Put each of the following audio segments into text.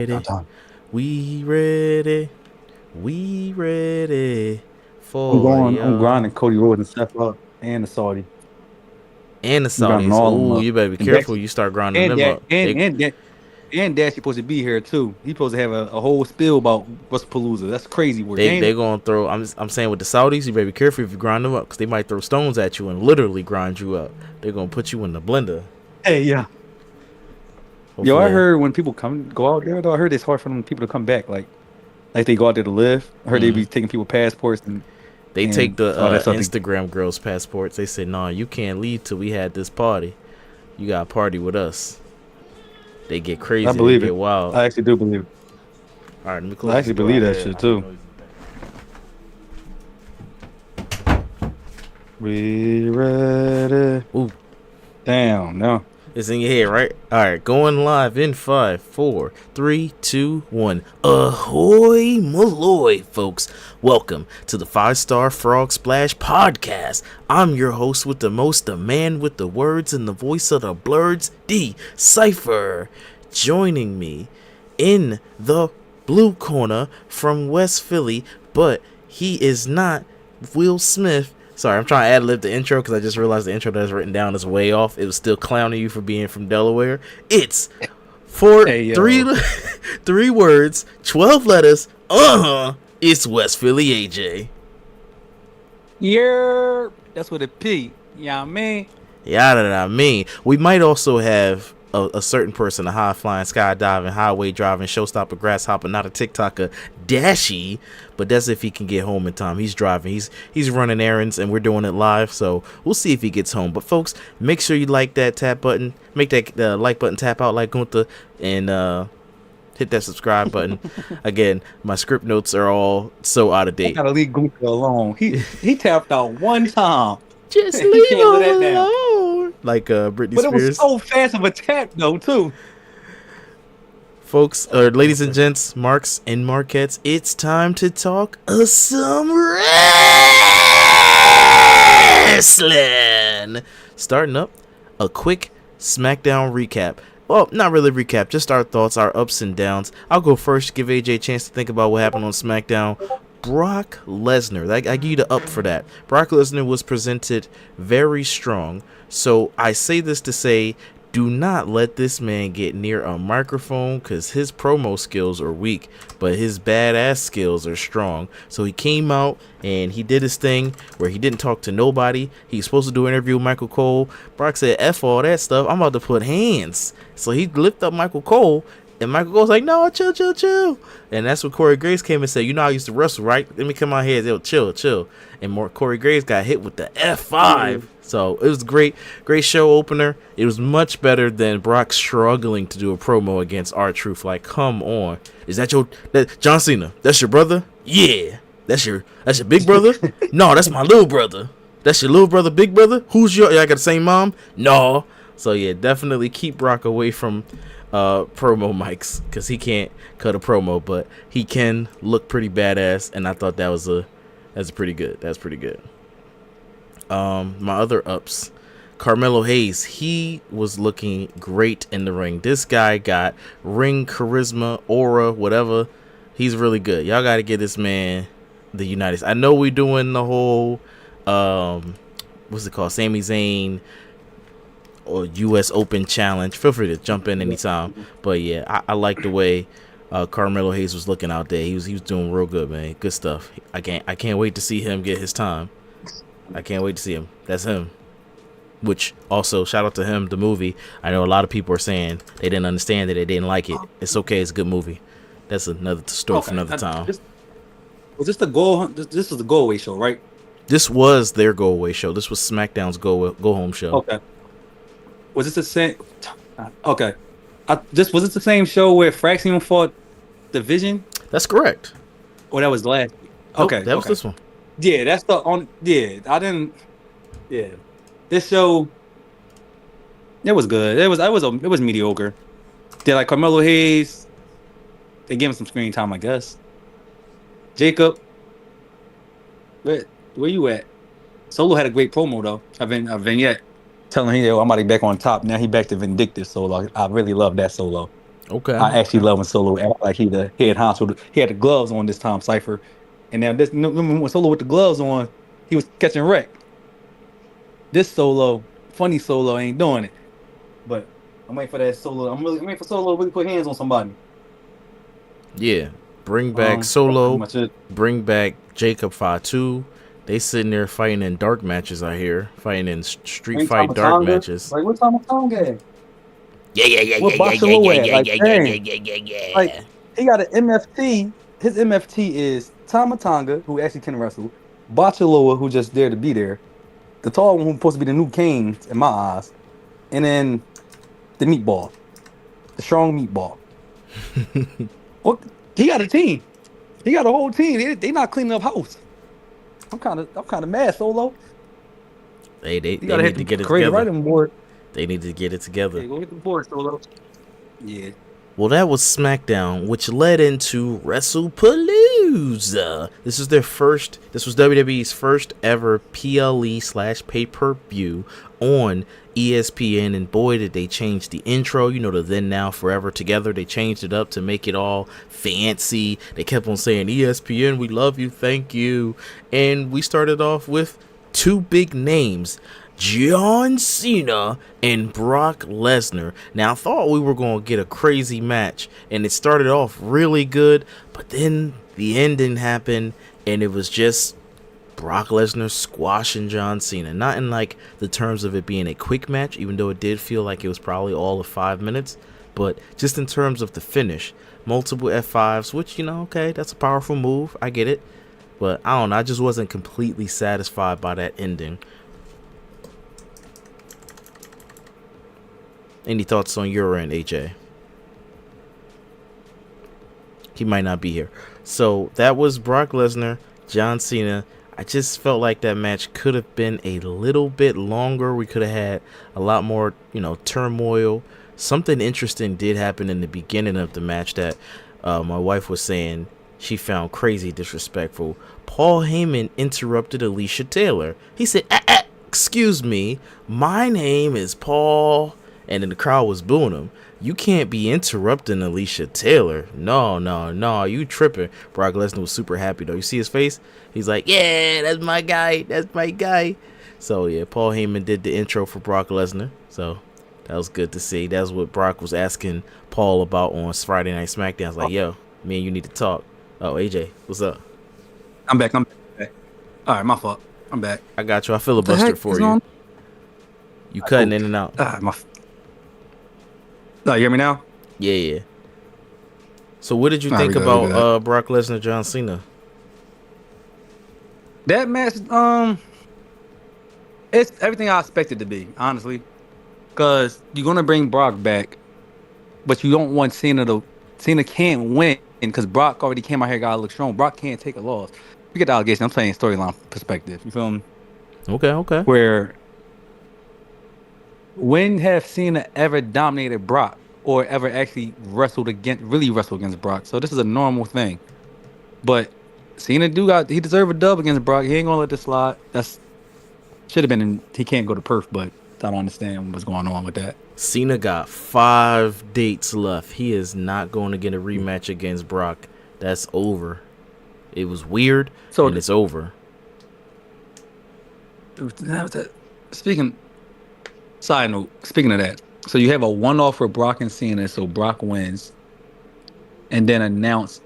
Ready? Time. We ready? We ready I'm for going. I'm y'all? grinding Cody Rhodes and Seth up and the Saudi. And the I'm grinding Saudis. all of them Ooh, up. you better be And careful. Dash You start grinding and them that up. and They and that and Dash supposed to be here too. He's supposed to have a whole spill about what's Palooza. That's crazy work. they gonna throw. I'm saying with the Saudis, you better be careful if you grind them up because they might throw stones at you and literally grind you up. They're gonna put you in the blender. Hey, yeah. Yo, I Hopefully, heard when people go out there though, I heard it's hard for them people to come back. Like they go out there to live. I heard they be taking people passports they take and the all that stuff. Instagram girls' passports. They said, "Nah, you can't leave till we had this party. You got to party with us." They get I crazy. They believe get it. wild. I actually do believe it. All right, let me I close this actually door. I believe that hear shit too. noises We ready? Ooh, Damn, no. it's in your head, right? All right, going live in 5, 4, 3, 2, 1. Ahoy Maloy, folks. Welcome to the 5-Star Frog Splash Podcast. I'm your host with the most, the man with the words and the voice of the Blerds, D Cypher. Joining me in the blue corner from West Philly, but he is not Will Smith. Sorry, I'm trying to ad-lib the intro because I just realized the intro that is written down is way off. It was still clowning you for being from Delaware. It's Hey three yo. three words, 12 letters. It's West Philly AJ. Yeah. That's what it be. Yeah, man. Yeah, that I mean. We might also have a certain person, a high flying, skydiving, highway driving, showstopper, grasshopper, not a TikToker, Dashi. But that's if he can get home in time. He's driving. He's running errands, and we're doing it live. So we'll see if he gets home. But folks, make sure you like that tap button, make that like button tap out like Gunther, and hit that subscribe button. Again, my script notes are all so out of I date. gotta leave Gunther alone. He tapped out one time. Just He leave can't live him that down. alone, like Britney But it was Spears. so fast of a tap though, too. Folks, ladies and gents, Marks and Marquettes, it's time to talk some wrestling. Starting up, a quick SmackDown recap. Well, not really recap, just our thoughts, our ups and downs. I'll go first, give AJ a chance to think about what happened on SmackDown. Brock Lesnar, I give you the up for that. Brock Lesnar was presented very strong. So I say this to say, do not let this man get near a microphone because his promo skills are weak, but his badass skills are strong. So he came out and he did his thing where he didn't talk to nobody. He's supposed to do an interview with Michael Cole. Brock said, F all that stuff. I'm about to put hands. So he lifted up Michael Cole. And Michael Cole's like, no, chill, chill, chill. And that's when Corey Graves came and said, you know, I used to wrestle, right? Let me come out here. Yo, chill, chill. And Corey Graves got hit with the F5. So it was great show opener. It was much better than Brock struggling to do a promo against R-Truth. Like, come on. Is that John Cena? That's your brother? Yeah. That's your big brother? No, that's my little brother. That's your little brother, big brother? Y'all got the same mom? No. So yeah, definitely keep Brock away from promo mics because he can't cut a promo, but he can look pretty badass, and I thought that's pretty good. That's pretty good. My other ups, Carmelo Hayes, he was looking great in the ring. This guy got ring charisma, aura, whatever. He's really good. Y'all got to get this man the United States. I know we doing the whole what's it called, Sami Zayn or U.S. Open Challenge. Feel free to jump in anytime. But yeah, I like the way Carmelo Hayes was looking out there. He was doing real good, man. Good stuff. I can't wait to see him get his time. I can't wait to see him. That's him. Which also, shout out to him, the movie. I know a lot of people are saying they didn't understand it, they didn't like it. It's okay, it's a good movie. That's another story for another time. Was this the goal? This was the go away show, right? This was their go away show. This was SmackDown's go home show. Okay. Was this the same? Okay. Was this the same show where Fraxion fought Division? That's correct. Or that was last week? Okay. That was this one. Yeah, that's the on. Yeah, I didn't. Yeah, this show. It was good. It was mediocre. They like Carmelo Hayes. They gave him some screen time, I guess. Jacob, where you at? Solo had a great promo though. A vignette telling him, "Yo, I'm about to be back on top." Now he back to vindictive. So like, I really love that Solo. Okay. I actually love when Solo act like he the head honcho. He had the gloves on this time, Cypher. And now this when Solo with the gloves on, he was catching wreck. This Solo, funny Solo, ain't doing it. But I'm waiting for that Solo. I'm waiting for Solo to really put hands on somebody. Yeah. Bring back That's pretty Solo. much it. Bring back Jacob Fatu. They sitting there fighting in dark matches, I hear. Fighting in street Bring fight dark Tamatanga. matches. Like, what Tamatanga at? Yeah, yeah, yeah, What yeah, yeah, yeah, Bachalo yeah, at? yeah, Like, yeah, yeah, yeah, dang. yeah, yeah, Like, yeah. he got an MFT. His MFT is Tamatanga, who actually can wrestle. Bachaloa, who just there to be there. The tall one who's supposed to be the new Kane in my eyes. And then the meatball. The strong meatball. What? He got a team. He got a whole team. They not cleaning up house. I'm kind of mad, Solo. Hey, You they gotta hit need the to get it creative together. writing board. They need to get it together. Yeah, go hit the board, Solo. Yeah. Well, that was SmackDown, which led into WrestlePalooza. This was WWE's first ever PLE/pay-per-view on ESPN, and boy, did they change the intro. You know, the Then Now Forever Together. They changed it up to make it all fancy. They kept on saying, ESPN, we love you, thank you. And we started off with two big names, John Cena and Brock Lesnar. Now, I thought we were going to get a crazy match, and it started off really good, but then the ending happened, and it was just Brock Lesnar squashing John Cena. Not in like the terms of it being a quick match, even though it did feel like it was probably all of 5 minutes, but just in terms of the finish. Multiple F5s, which, you know, okay, that's a powerful move. I get it. But I don't know, I just wasn't completely satisfied by that ending. Any thoughts on your end, AJ? He might not be here. So that was Brock Lesnar, John Cena. I just felt like that match could have been a little bit longer. We could have had a lot more, you know, turmoil. Something interesting did happen in the beginning of the match that my wife was saying she found crazy disrespectful. Paul Heyman interrupted Alicia Taylor. He said, excuse me, my name is Paul. And then the crowd was booing him. You can't be interrupting Alicia Taylor. No, you tripping. Brock Lesnar was super happy though. You see his face? He's like, yeah, that's my guy. That's my guy. So yeah, Paul Heyman did the intro for Brock Lesnar. So that was good to see. That's what Brock was asking Paul about on Friday Night SmackDown. I was like, yo, me and you need to talk. Oh, AJ, what's up? I'm back. All right, my fault. I'm back. I got you. I filibustered for you. On? You cutting in and out. You hear me now? Yeah. So what did you think about Brock Lesnar, John Cena? That match, it's everything I expected to be, honestly. Because you're gonna bring Brock back, but you don't want Cena can't win because Brock already came out here, gotta look strong. Brock can't take a loss. Forget the allegation. I'm saying storyline perspective. You feel me? Okay. When have Cena ever dominated Brock or ever actually really wrestled against Brock? So this is a normal thing. But Cena he deserved a dub against Brock. He ain't gonna let this slide. Should have been he can't go to Perth, but I don't understand what's going on with that. Cena got 5 dates left. He is not going to get a rematch against Brock. That's over. It was weird, and it's over. Side note, speaking of that, so you have a one-off for Brock and Cena, so Brock wins, and then announce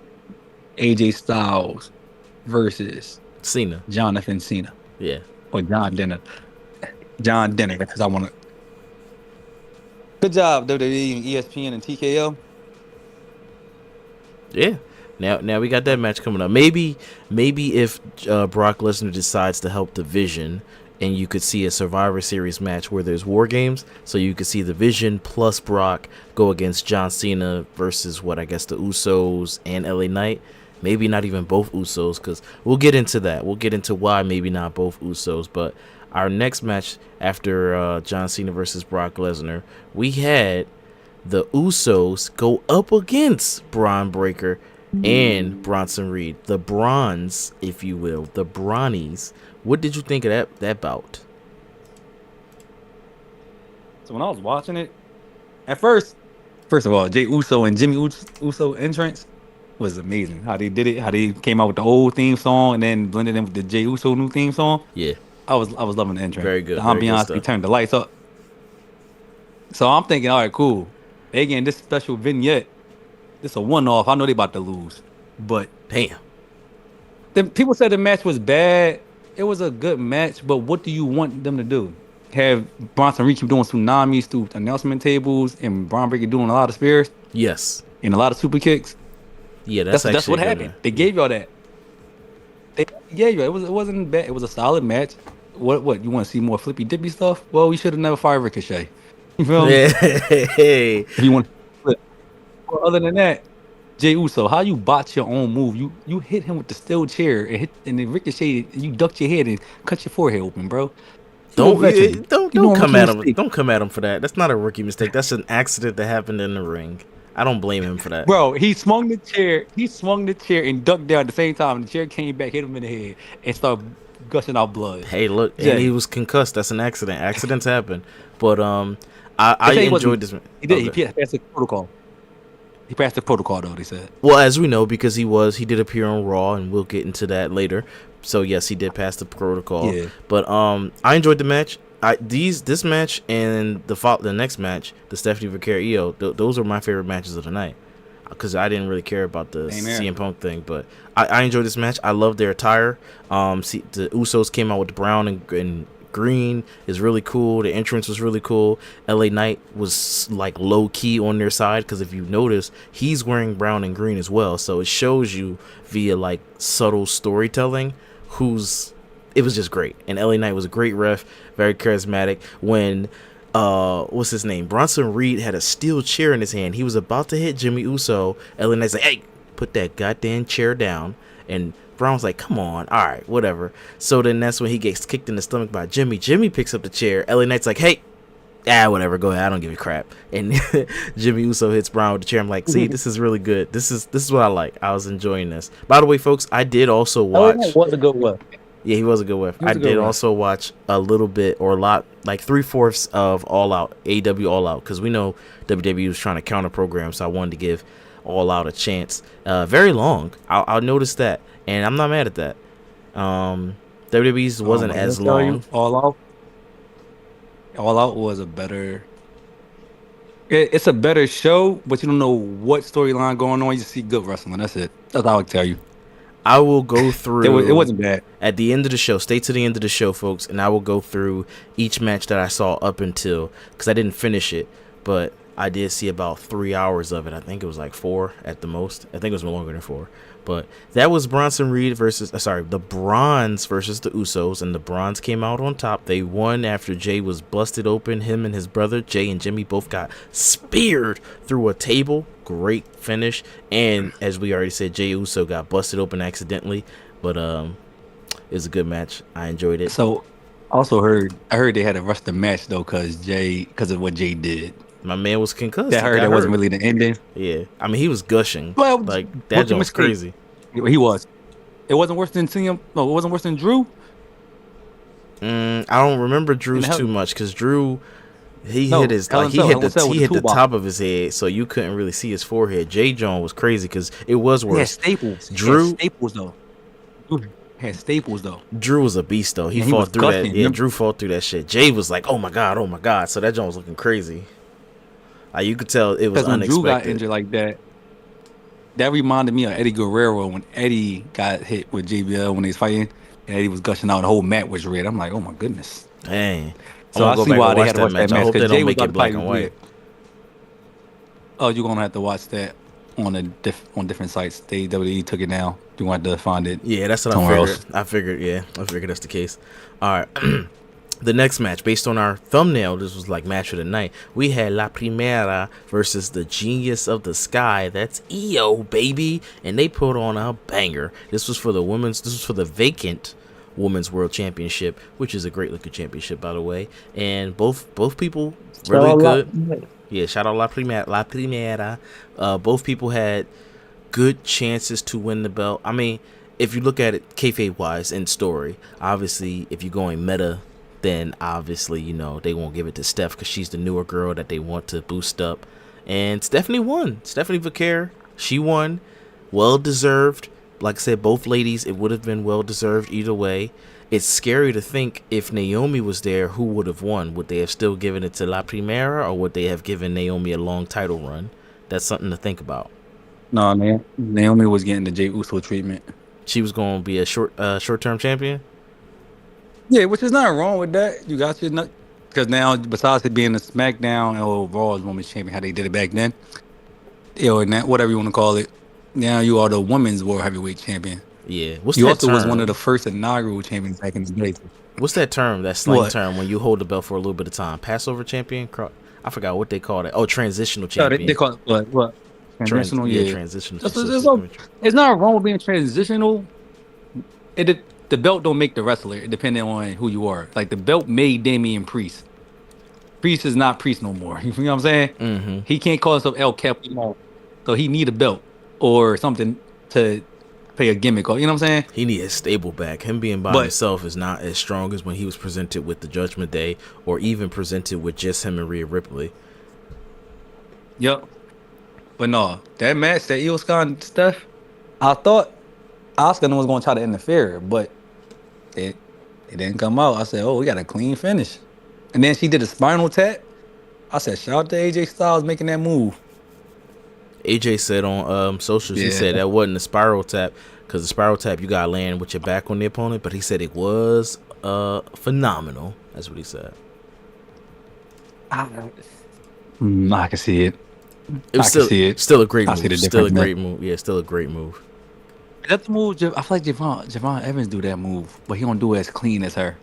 AJ Styles versus Cena. Jonathan Cena. Yeah. Or John Denner. Because I want to. Good job, WWE and ESPN and TKO. Yeah. Now we got that match coming up. Maybe if Brock Lesnar decides to help the Vision, and you could see a Survivor Series match where there's War Games, so you could see the Vision plus Brock go against John Cena versus the Usos and LA Knight. Maybe not even both Usos, because we'll get into that. We'll get into why maybe not both Usos. But our next match after John Cena versus Brock Lesnar, we had the Usos go up against Bron Breakker and Bronson Reed. The Brons, if you will. The Bronnies. What did you think of that bout? So when I was watching it, at first, First of all, Jay Uso and Jimmy Uso entrance was amazing. How they did it, how they came out with the old theme song and then blended in with the Jay Uso new theme song. Yeah, I was loving the entrance. very good. The Very good ambiance, we stuff. turned the lights up. So I'm thinking, all right, cool. They getting this special vignette. This a one-off. I know they about to lose, but Damn. then people said the match was bad. It was a good match, but what do you want them to do? Have Bronson Reed keep doing tsunamis through announcement tables and Braun Breaker doing a lot of spears Yes. and a lot of super kicks? Yeah, that's That's actually what a good happened. one. They gave y'all that. They gave you it wasn't bad. It was a solid match. What you want to see more flippy dippy stuff? Well, we should have never fired Ricochet. You feel me? Hey. If you want to flip. Well, other than that, Jay Uso, how you botch your own move? You hit him with the steel chair and then Ricochet. You ducked your head and cut your forehead open, bro. Don't veteran. don't You know don't a come rookie at him. mistake. Don't come at him for that. That's not a rookie mistake. That's an accident that happened in the ring. I don't blame him for that. Bro, he swung the chair. He swung the chair and ducked down at the same time. The chair came back, hit him in the head, and started gushing out blood. Hey, look, Jay. and he was concussed. That's an accident. Accidents happen. But I They say he enjoyed wasn't- this. He did. Okay. He passed the protocol. He passed the protocol, though. They said. Well, as we know, because he did appear on Raw, and we'll get into that later. So yes, he did pass the protocol. Yeah. But I enjoyed the match. This match and the next match, the Stephanie Vaquero, those are my favorite matches of the night. Because I didn't really care about the Amen. CM Punk thing, but I enjoyed this match. I love their attire. The Usos came out with the brown and green is really cool. The entrance was really cool. LA Knight was like low key on their side because if you notice, he's wearing brown and green as well. So it shows you via like subtle storytelling it was just great. And LA Knight was a great ref, very charismatic. When what's his name? Bronson Reed had a steel chair in his hand. He was about to hit Jimmy Uso. LA Knight's like, hey, put that goddamn chair down. And Braun's like, come on, all right, whatever. So then that's when he gets kicked in the stomach by Jimmy. Jimmy picks up the chair. LA Knight's like, hey, whatever, go ahead, I don't give a crap. And Jimmy Uso hits Braun with the chair. I'm like, see, this is really good. This is what I like. I was enjoying this. By the way, folks, I did also watch. What a good one. Yeah, he was a good whiff. I did also watch a little bit or a lot, like 3/4 of All Out, AEW All Out, because we know WWE was trying to counter program, so I wanted to give All Out a chance. Very long. I'll notice that, and I'm not mad at that. WWE's wasn't as long. All Out was a better. It's a better show, but you don't know what storyline going on. You just see good wrestling. That's it. That's all I can tell you. I will go through. It wasn't bad. At the end of the show, stay to the end of the show, folks, and I will go through each match that I saw up until, because I didn't finish it, but I did see about 3 hours of it. I think it was like 4 at the most. I think it was no longer than 4. But that was Bronson Reed the Brons versus the Usos, and the Brons came out on top. They won after Jay was busted open. Him and his brother, Jay and Jimmy, both got speared through a table. Great finish. And as we already said, Jay Uso got busted open accidentally. But it was a good match. I enjoyed it. So, also I heard they had to rush the match though because of what Jay did. My man was concussed. I heard that wasn't really the ending. Yeah, I mean he was gushing. Well, like that joint was crazy. He was. It wasn't worse than Cena. No, it wasn't worse than Drew. I don't remember Drew's too much because Drew, he hit the top of his head, so you couldn't really see his forehead. Jay John was crazy because it was worse. He had staples. Drew had staples though. Drew was a beast though. He fought through that. Yeah, Drew fought through that shit. Jay was like, oh my god. So that joint was looking crazy. Like you could tell it was unexpected. When Drew got injured like that, that reminded me of Eddie Guerrero when Eddie got hit with JBL when they was fighting, and Eddie was gushing out. The whole mat was red. I'm like, oh my goodness. Dang. So I see why they had to watch that match. I hope they don't make Jay it black and white. Oh, you're gonna have to watch that on different sites. WWE took it now. You want to find it. Yeah, that's what I figured. I figured that's the case. All right. The next match, based on our thumbnail, this was like match of the night. We had La Primera versus the Genius of the Sky. That's EO, baby. And they put on a banger. This was for the vacant Women's World Championship, which is a great looking championship, by the way. And both people really good. Yeah, shout out La Primera. Both people had good chances to win the belt. I mean, if you look at it kayfabe wise in story, obviously, if you're going meta, then obviously, they won't give it to Steph because she's the newer girl that they want to boost up. And Stephanie won. Stephanie Vaquer, she won. Well deserved. Like I said, both ladies, it would have been well deserved either way. It's scary to think if Naomi was there, who would have won? Would they have still given it to La Primera, or would they have given Naomi a long title run? That's something to think about. No, man. Naomi was getting the Jey Uso treatment. She was going to be a short-term champion? Yeah, which is not wrong with that. You got your nut. Because now, besides it being a SmackDown or Raw's Women's Champion, how they did it back then, or whatever you want to call it, now you are the Women's World Heavyweight Champion. Yeah. What's you that also term? was one of the first inaugural champions back in the day. What's that term, that slang term, when you hold the belt for a little bit of time? Passover champion? I forgot what they call it. Oh, transitional champion. They call it what? Transitional, yeah. Transitional. It's not wrong with being transitional. The belt don't make the wrestler, depending on who you are. Like, the belt made Damian Priest. Priest is not Priest no more. You know what I'm saying? Mm-hmm. He can't call himself El Capo. So he need a belt or something to play a gimmick. You know what I'm saying? He need his stable back. Him being by himself is not as strong as when he was presented with the Judgment Day, or even presented with just him and Rhea Ripley. Yep. But no, that match, that Io Sky and Steph, I thought Asuka was going to try to interfere, but it didn't come out. I said, oh, we got a clean finish. And then she did a spinal tap. I said, shout out to AJ Styles making that move. AJ said on socials, he said that wasn't a spiral tap, because the spiral tap, you got to land with your back on the opponent, but he said it was phenomenal. That's what he said. I can see it. It was still a great move. Still a great move. Yeah, still a great move. That's the move. I feel like Javon Evans do that move, but he don't do it as clean as her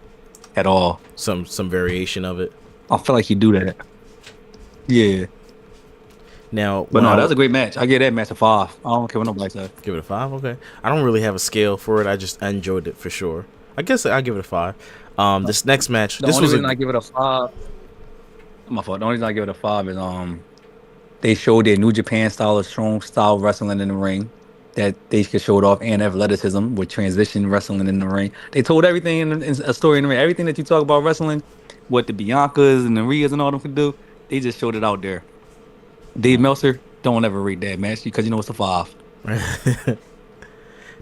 at all. Some variation of it. I feel like he do that. Yeah. Now, but no, that was a great match. I give that match a 5. I don't care what nobody says. Give it a 5. Okay. I don't really have a scale for it. I enjoyed it for sure. I guess I give it a 5. This next match. The only reason I give it a 5. My fault. The only reason I give it a 5 is they showed their New Japan style of strong style wrestling in the ring, that they could show it off, and athleticism with transition wrestling in the ring. They told everything in a story in the ring. Everything that you talk about wrestling, what the Biancas and the Rheas and all them could do, they just showed it out there. Dave Meltzer, don't ever rate that match because you know it's a 5.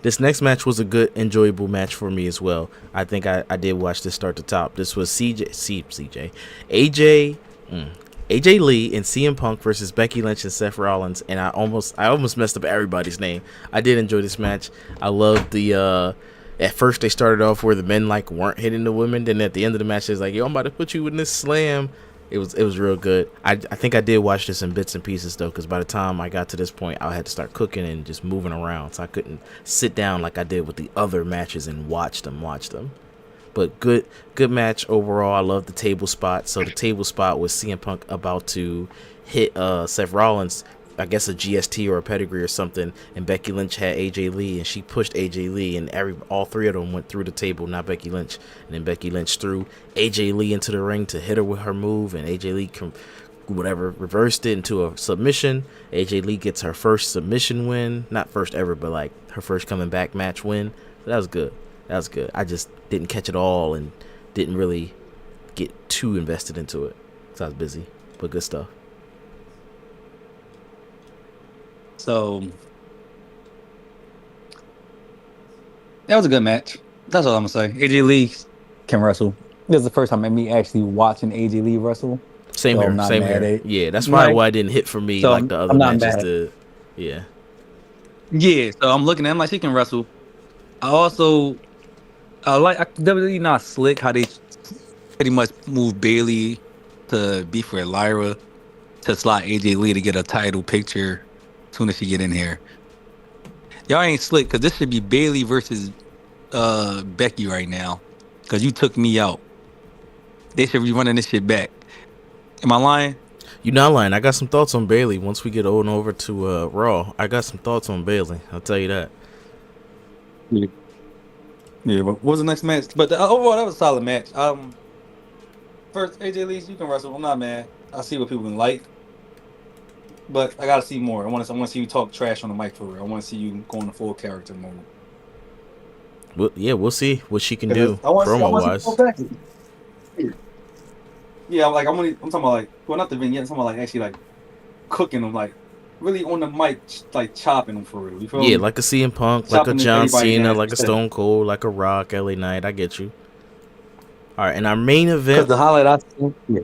This next match was a good, enjoyable match for me as well. I think I did watch this start to top. This was AJ Lee and CM Punk versus Becky Lynch and Seth Rollins, and I almost messed up everybody's name. I did enjoy this match. I loved the at first they started off where the men weren't hitting the women, then at the end of the match it's like, yo, I'm about to put you in this slam. It was real good. I think I did watch this in bits and pieces though, because by the time I got to this point I had to start cooking and just moving around, so I couldn't sit down like I did with the other matches and watch them. But good match overall. I love the table spot. So the table spot was CM Punk about to hit Seth Rollins, I guess a GST or a pedigree or something, and Becky Lynch had AJ Lee, and she pushed AJ Lee, and all three of them went through the table, not Becky Lynch. And then Becky Lynch threw AJ Lee into the ring to hit her with her move, and AJ Lee reversed it into a submission. AJ Lee gets her first submission win, not first ever, but her first coming back match win. So that was good. I just didn't catch it all and didn't really get too invested into it because I was busy, but good stuff. So that was a good match. That's all I'm gonna say. AJ Lee can wrestle. This is the first time me actually watching AJ Lee wrestle. Same here. Yeah, that's probably why it didn't hit for me like the other matches did. Yeah. Yeah, so I'm looking at him like she can wrestle. WWE not slick how they pretty much move Bayley to beef with Lyra to slot AJ Lee to get a title picture as soon as she get in here. Y'all ain't slick because this should be Bayley versus Becky right now because you took me out. They should be running this shit back. Am I lying? You're not lying. I got some thoughts on Bayley. Once we get over to Raw, I got some thoughts on Bayley. I'll tell you that. Yeah, but what was the next match? But overall, that was a solid match. First, AJ Lee, you can wrestle. I'm not mad. I see what people can like, but I gotta see more. I want to see you talk trash on the mic for real. I want to see you go in the full character mode. Well, yeah, we'll see what she can do promo wise. Yeah, I'm talking about well, not the vignette. I'm talking about actually cooking them, like really on the mic, like chopping them for real. You feel Yeah, me? like a CM Punk, like a Chopping John everybody Cena, down. like a Stone Cold, like a Rock, LA Knight. I get you. All right, and our main event. Because the highlight I seen, yeah.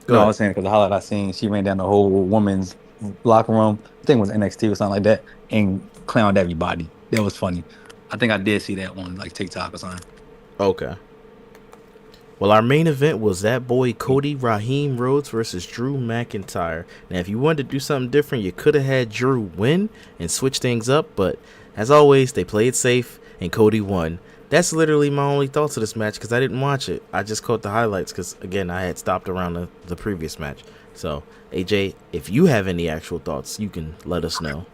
Go No, I ahead. was saying because the highlight I seen, she ran down the whole woman's locker room. I think it was NXT or something like that, and clowned everybody. That was funny. I think I did see that on like TikTok or something. Okay. Well, our main event was that boy Cody Raheem Rhodes versus Drew McIntyre. Now, if you wanted to do something different, you could have had Drew win and switch things up, but as always, they played safe and Cody won. That's literally my only thoughts of this match because I didn't watch it. I just caught the highlights because, again, I had stopped around the previous match. So, AJ, if you have any actual thoughts, you can let us know.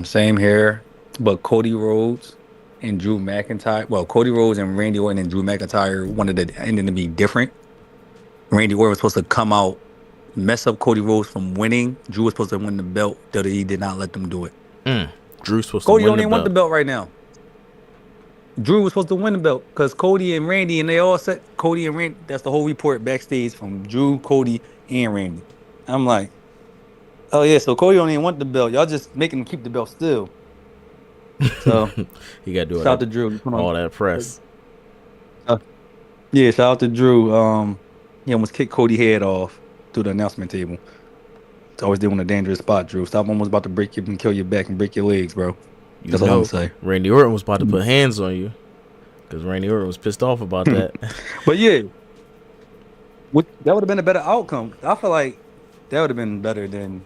Same here, but Cody Rhodes and Drew McIntyre. Well, Cody Rhodes and Randy Orton and Drew McIntyre wanted the ending to be different. Randy Orton was supposed to come out, mess up Cody Rhodes from winning. Drew was supposed to win the belt. WWE did not let them do it. Drew's supposed Cody to win don't the even belt. want the belt right now. Drew was supposed to win the belt because Cody and Randy, and they all said Cody and Randy. That's the whole report backstage from Drew, Cody, and Randy. I'm like, oh yeah, so Cody don't even want the belt. Y'all just making him keep the belt still. So You got to do shout out to Drew. all that press. Yeah, shout out to Drew. He almost kicked Cody's head off through the announcement table. It's always doing a dangerous spot, Drew. Stop almost about to break you and kill your back and break your legs, bro. That's all I'm gonna say. Randy Orton was about to put hands on you because Randy Orton was pissed off about that. But yeah, that would have been a better outcome. I feel like that would have been better than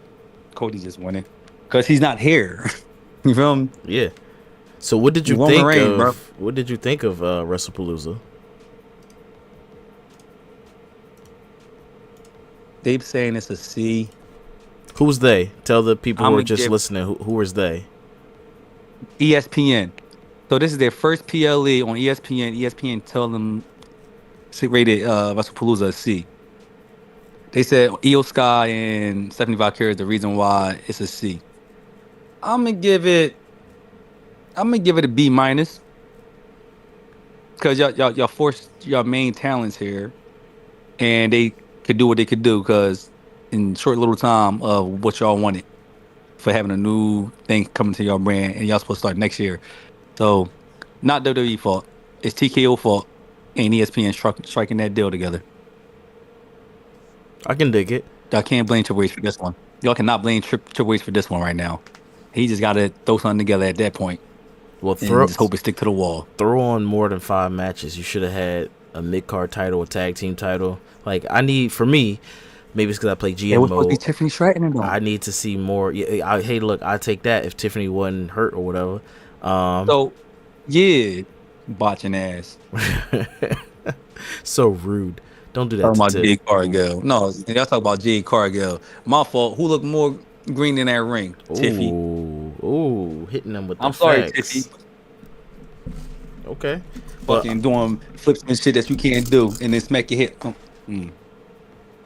Cody just winning because he's not here. You feel me? Yeah. So what did you Roman think Reigns, of? bro. What did you think of WrestlePalooza? They've saying it's a C. Who's they? Tell the people who I'ma are just give- listening. Who was they? ESPN. So this is their first PLE on ESPN. ESPN tell them rated WrestlePalooza a C. They said Io Sky and Stephanie Valkyrie is the reason why it's a C. I'm gonna give it a B minus because y'all forced your main talents here, and they could do what they could do because in short little time of what y'all wanted for having a new thing coming to your brand, and y'all supposed to start next year. So not WWE fault. It's TKO fault, and ESPN striking that deal together. I can dig it. Y'all can't blame Triple H for this one. Y'all cannot blame Triple H for this one right now. He just got to throw something together at that point. Well, And just hope it stick to the wall. Throw on more than 5 matches. You should have had a mid-card title, a tag team title. Like, I need, for me, maybe it's because I play GM It was supposed to be mode. Tiffany Stratton though. I need to see more. Yeah, hey, look, I take that if Tiffany wasn't hurt or whatever. So, yeah, botching ass. So rude. Don't do that Talking to about Tiff. Jade Cargill. No, y'all talk about Jade Cargill. My fault. Who looked more green in that ring? Tiffy. Ooh, hitting them with the I'm sorry, facts. Tiffy. Okay. But Fucking doing flips and shit that you can't do, and then smack your head.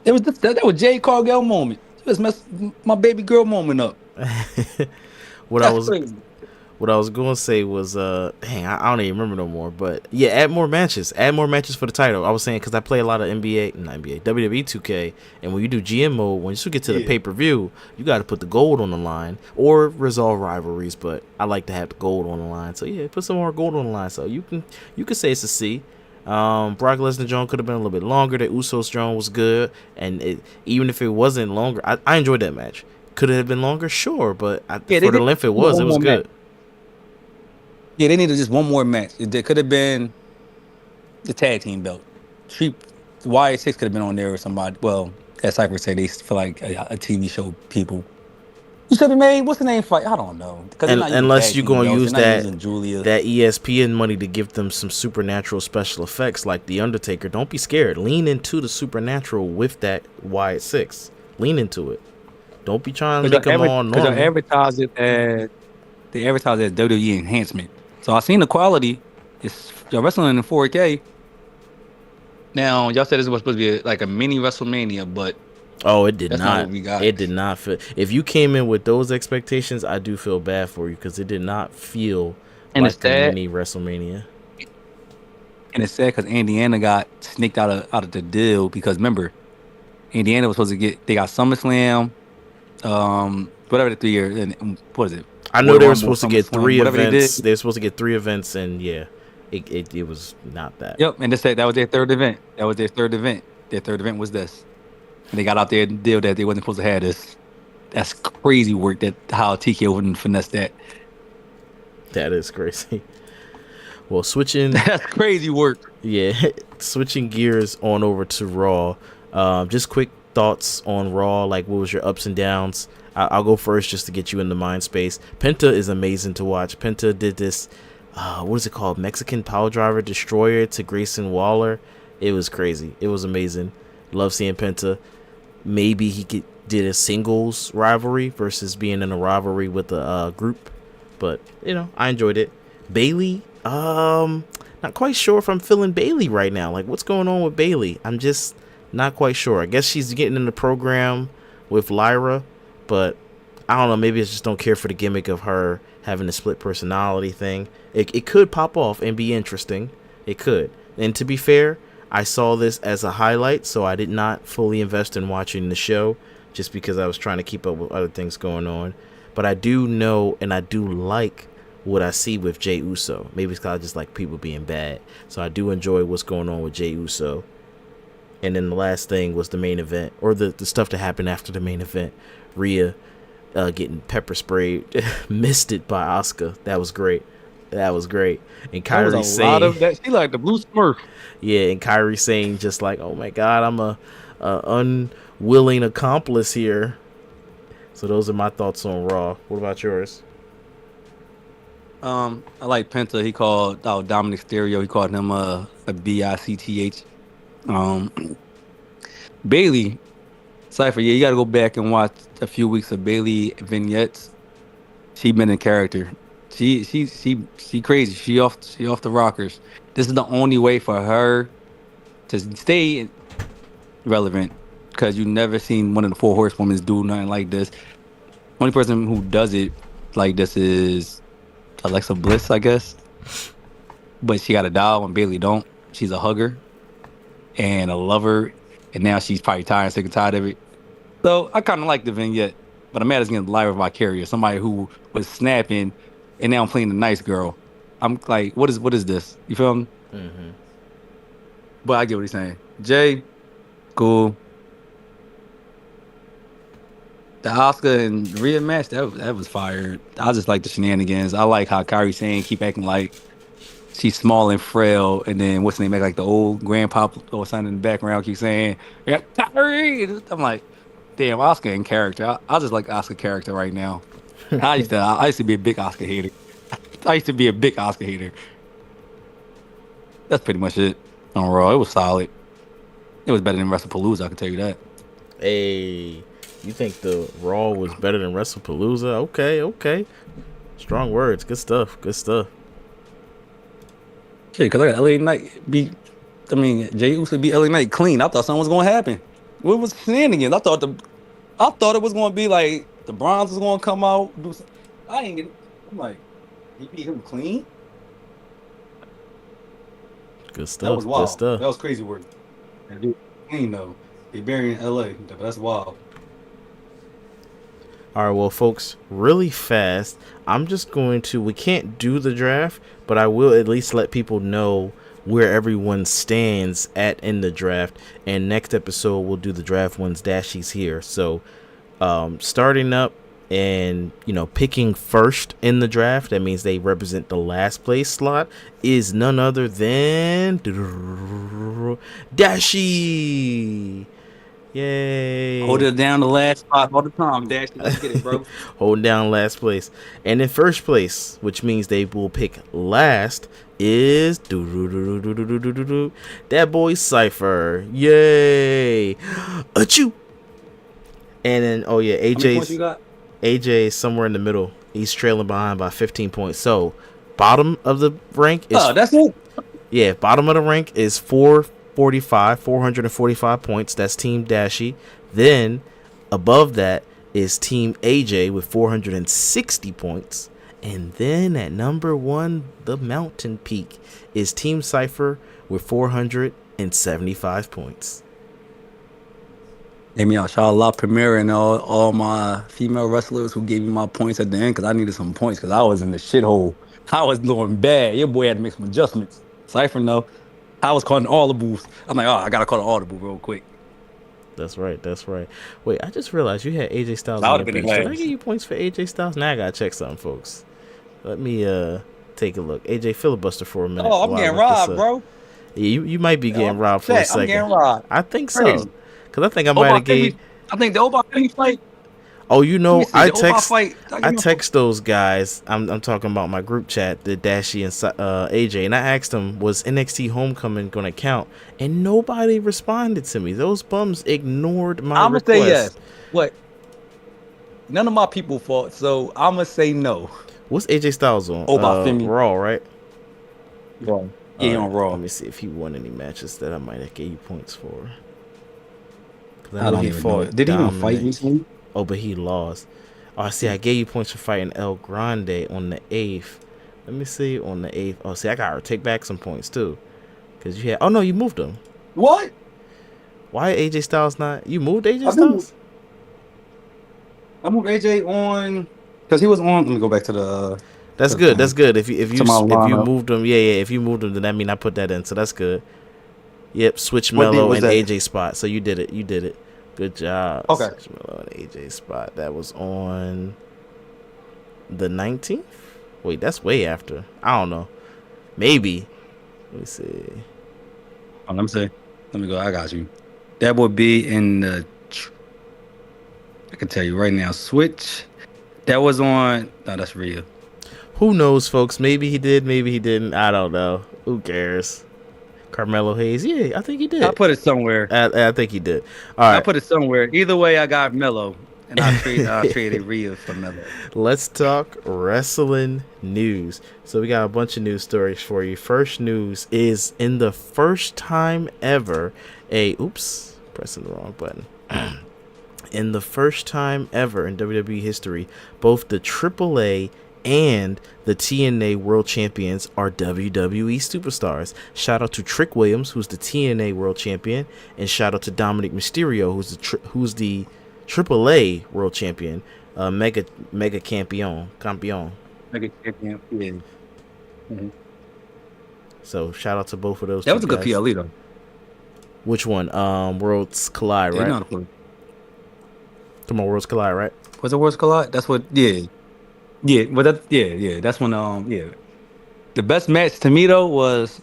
It was that was Jade Cargill moment. She just messed my baby girl moment up. What I was going to say was, dang, I don't even remember no more. But yeah, add more matches for the title. I was saying because I play a lot of WWE 2K, and when you do GM mode, when you get to the pay-per-view, you got to put the gold on the line or resolve rivalries. But I like to have the gold on the line, so yeah, put some more gold on the line. So you can say it's a C. Brock Lesnar Jones could have been a little bit longer. The Usos Jones was good, and even if it wasn't longer, I enjoyed that match. Could it have been longer? Sure, but for the length it was good. Match. Yeah, they needed just one more match. It could have been the tag team belt. YA6 could have been on there or somebody. Well, as Cypher said, they feel like a TV show people. You should have made, what's the name fight? I don't know. Unless you're going to use that Giulia. that ESPN money to give them some supernatural special effects like The Undertaker. Don't be scared. Lean into the supernatural with that YA6. Lean into it. Don't be trying to make them all normal. Because they advertise it as WWE enhancement. So I seen the quality. Y'all wrestling in 4K. Now y'all said this was supposed to be like a mini WrestleMania, but it did not not. what we got. It did not fit. If you came in with those expectations, I do feel bad for you because it did not feel like a mini WrestleMania. And it's sad because Indiana got sneaked out of the deal because remember, Indiana was supposed to get. They got SummerSlam, whatever the 3 years, and what is it? I know Royal they were Rumble, supposed to get SummerSlam, 3 whatever they events. did. They were supposed to get 3 events, and yeah, it was not that. Yep, and they said that was their third event. That was their third event. Their third event was this. And they got out there and deal that they wasn't supposed to have this. That's crazy work. That how TKO wouldn't finesse that. That is crazy. Well, switching. That's crazy work. Yeah, switching gears on over to Raw. Just quick thoughts on Raw. Like, what was your ups and downs? I'll go first just to get you in the mind space. Penta is amazing to watch. Penta did this, what is it called? Mexican Power Driver Destroyer to Grayson Waller. It was crazy. It was amazing. Love seeing Penta. Maybe he did a singles rivalry versus being in a rivalry with a group. But, I enjoyed it. Bayley, not quite sure if I'm feeling Bayley right now. Like, what's going on with Bayley? I'm just not quite sure. I guess she's getting in the program with Lyra, but I don't know. Maybe I just don't care for the gimmick of her having a split personality thing. It could pop off and be interesting. It could. And to be fair, I saw this as a highlight, so I did not fully invest in watching the show just because I was trying to keep up with other things going on. But I do know and I do like what I see with Jey Uso. Maybe it's because I just like people being bad. So I do enjoy what's going on with Jey Uso. And then the last thing was the main event, or the stuff that happened after the main event. Rhea getting pepper sprayed, missed it by Asuka. That was great. That was great. And Kyrie saying, lot of that. She like the blue Smurf. Yeah, and Kyrie saying just like, "Oh my God, I'm a unwilling accomplice here." So those are my thoughts on Raw. What about yours? I like Penta. He called Dominic Mysterio. He called him a BICTH. Bayley Cypher. Yeah, you got to go back and watch a few weeks of Bayley vignettes. She been in character. She crazy. She off the rockers. This is the only way for her to stay relevant, because you never seen one of the 4 horsewomen do nothing like this. Only person who does it like this is Alexa Bliss, I guess. But she got a doll and Bayley don't. She's a hugger and a lover, and now she's probably tired, sick and tired of it. So I kind of like the vignette, but I'm mad it's getting Lyra Vicarious, somebody who was snapping, and now I'm playing the nice girl. I'm like, what is this? You feel me? Mm-hmm. But I get what he's saying. Jay, cool. The Asuka and Rhea match, that was fire. I just like the shenanigans. I like how Kyrie Sane keep acting like she's small and frail, and then what's the name, like the old grandpa or something in the background keep saying, "Yeah, Kyrie." I'm like, damn, Asuka in character. I just like Asuka character right now. I used to be a big Asuka hater. That's pretty much it on Raw. It was solid. It was better than WrestlePalooza, I can tell you that. Hey, you think the Raw was better than WrestlePalooza? Okay. Strong words. Good stuff. Yeah, because I got LA Knight Jey Uso beat LA Knight clean. I thought something was going to happen. What was shenanigans? I thought it was going to be like the Brons was going to come out. I'm like, he beat him clean? Good stuff. That was wild. Good stuff. That was crazy work. And dude, clean though. They burying LA. That's wild. All right, well, folks, really fast, we can't do the draft, but I will at least let people know where everyone stands in the draft. And next episode, we'll do the draft once Dashi's here. So, starting up and, picking first in the draft, that means they represent the last place slot, is none other than Dashi. Yay. Hold it down the last spot all the time, Dash. Let's get it, bro. Holding down last place. And in first place, which means they will pick last, is that boy Cypher. Yay. Achoo. And then, AJ is somewhere in the middle. He's trailing behind by 15 points. So, bottom of the rank is... Oh, that's it? Yeah, bottom of the rank is 445 points. That's Team Dashi. Then above that is Team AJ with 460 points. And then at number 1, the mountain peak, is Team Cypher with 475 points. Hey, me out. Shout out La Premier and all my female wrestlers who gave me my points at the end because I needed some points because I was in the shithole. I was doing bad. Your boy had to make some adjustments. Cypher, no. I was calling all the booths. I'm like, oh, I got to call the audible real quick. That's right. That's right. Wait, I just realized you had AJ Styles I on would your have been bench. Did I glad. give you points for AJ Styles? Now I gotta check something, folks. Let me take a look. AJ, filibuster for a minute Oh, I'm while I getting look this robbed, up. bro. Yeah, you might be getting I'm robbed for a upset. I'm second. getting robbed. I think so. Crazy. Cause I think I might Oba have gave. Femi, I think the Oba Femi fight. Oh, you Let me know, see. The Oba fight. I text those guys. I'm talking about my group chat, the Dashi and AJ, and I asked them, was NXT Homecoming gonna count? And nobody responded to me. Those bums ignored my I'm going to request. say yes. What? None of my people fought, so I'm going to say no. What's AJ Styles on? Oba Femi. Raw, right? Yeah, yeah, on Raw. Let me see if he won any matches that I might have gave you points for. I don't even know. Did he even fight recently? Oh, but he lost. Oh, I see. I gave you points for fighting El Grande on the 8th. Let me see on the 8th. Oh, see, I got to take back some points too. Because you had. Oh, no, you moved him. What? Why AJ Styles not? You moved AJ Styles? I moved AJ on. Because he was on. Let me go back to the. That's good. That's good. If you lineup. moved him, yeah. If you moved him, then that mean I put that in. So that's good. Yep, switch Mello and AJ spot. So you did it. Good job. Okay. Switch Mello and AJ spot. That was on the 19th. Wait, that's way after. I don't know. Maybe. Let me see. Oh, let me see. Let me go. I got you. That would be in the. I can tell you right now. Switch. That was on. No, that's real. Who knows, folks? Maybe he did. Maybe he didn't. I don't know. Who cares? Carmelo Hayes. Yeah, I think he did. I put it somewhere. I think he did. All right. I put it somewhere. Either way, I got Melo, and I traded Rhea for Melo. Let's talk wrestling news. So we got a bunch of news stories for you. First news is in the first time ever, pressing the wrong button. In the first time ever in WWE history, both the AAA and the TNA World Champions are WWE superstars. Shout out to Trick Williams, who's the TNA World Champion, and shout out to Dominic Mysterio, who's the AAA World Champion, Mega Campeon. Mega Champion, yeah. Mm-hmm. So shout out to both of those. That was a good PLE though. Which one? Worlds Collide, right? Come on, Worlds Collide, right? Was it Worlds Collide? That's what. Yeah. Yeah, but that's when the best match to me though was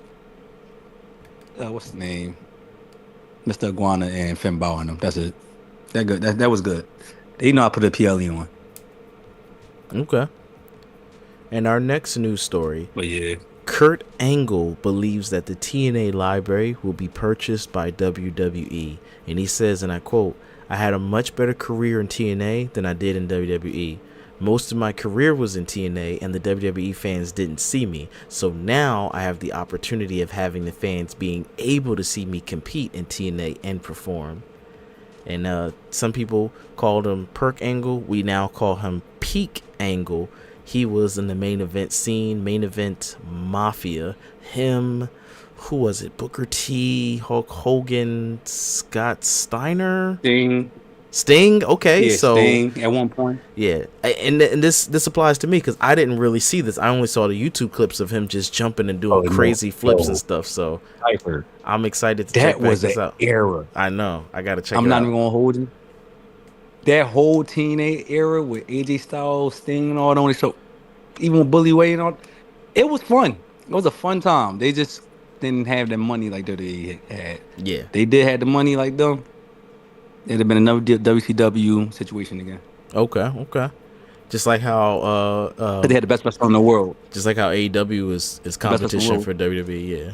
what's the name, Mr. Iguana and Finn Balor and them. That's it. That was good. They know I put a PLE on. Okay. And our next news story. But yeah, Kurt Angle believes that the TNA library will be purchased by WWE, and he says, and I quote, "I had a much better career in TNA than I did in WWE. Most of my career was in TNA and the WWE fans didn't see me. So now I have the opportunity of having the fans being able to see me compete in TNA and perform." And some people called him Perk Angle. We now call him Peak Angle. He was in the main event scene, main event Mafia. Him, who was it? Booker T, Hulk Hogan, Scott Steiner? Sting, okay, yeah, so Sting at one point, yeah, and this applies to me because I didn't really see this. I only saw the YouTube clips of him just jumping and doing crazy flips and stuff. So Cypher. I'm excited to check this out. Era. I know, I gotta check. I'm it not out. even gonna hold you. That whole TNA era with AJ Styles, Sting, and all that. So even with Bully Ray and all, it was fun. It was a fun time. They just didn't have the money like they had. Yeah, they did have the money like them. It'd have been another WCW situation again. Okay. Just like how they had the best wrestler in the world. Just like how AEW is competition for WWE.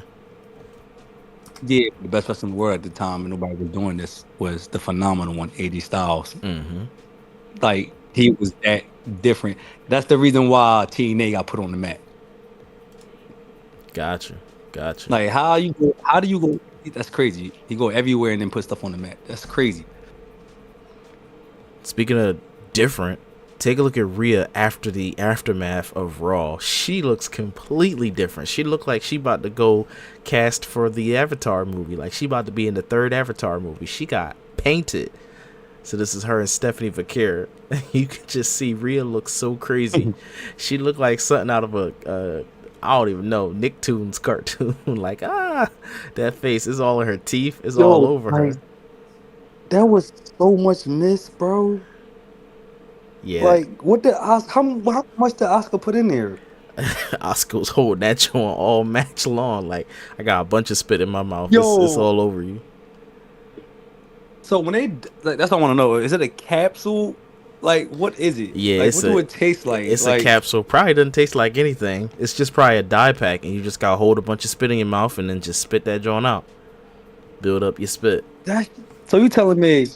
Yeah, the best wrestler in the world at the time, and nobody was doing this, was the phenomenal one, AJ Styles. Mm-hmm. Like, he was that different. That's the reason why TNA got put on the map. Gotcha. Like, how do you go? That's crazy. You go everywhere and then put stuff on the map. That's crazy. Speaking of different, take a look at Rhea after the aftermath of Raw. She looks completely different. She looked like she about to go cast for the Avatar movie. Like she about to be in the third Avatar movie. She got painted. So this is her and Stephanie Vaquer. You can just see Rhea looks so crazy. She looked like something out of a I don't even know, Nicktoons cartoon. Like, that face is all in her teeth. It's all over her. That was so much miss, bro. Yeah. Like, what did Oscar? How much did Oscar put in there? Oscar was holding that joint all match long. Like, I got a bunch of spit in my mouth. It's all over you. So when they, like, that's what I want to know. Is it a capsule? Like, what is it? Yeah, like, what do it taste like? It's a capsule. Probably doesn't taste like anything. It's just probably a dye pack, and you just gotta hold a bunch of spit in your mouth and then just spit that joint out. Build up your spit. So you telling me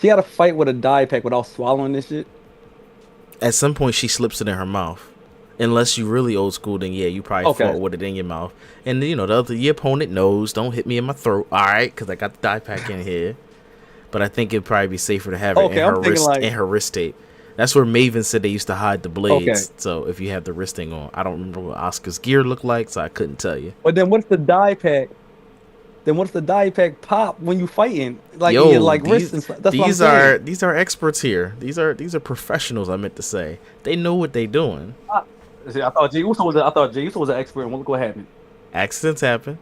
she got to fight with a dye pack without swallowing this shit? At some point, she slips it in her mouth. Unless you really old school, then yeah, you probably fought with it in your mouth. And you know, your opponent knows, don't hit me in my throat, all right, because I got the dye pack in here. But I think it'd probably be safer to have it in her wrist tape. That's where Maven said they used to hide the blades. Okay. So if you have the wrist thing on, I don't remember what Oscar's gear looked like, so I couldn't tell you. But then what's the dye pack? Then what's the dye pack pop when you fighting? Like, in your, like, wrist and stuff. That's what I'm saying. These are experts here. These are professionals. I meant to say they know what they doing. I thought Jey Uso was an expert, and look what happened. Accidents happen.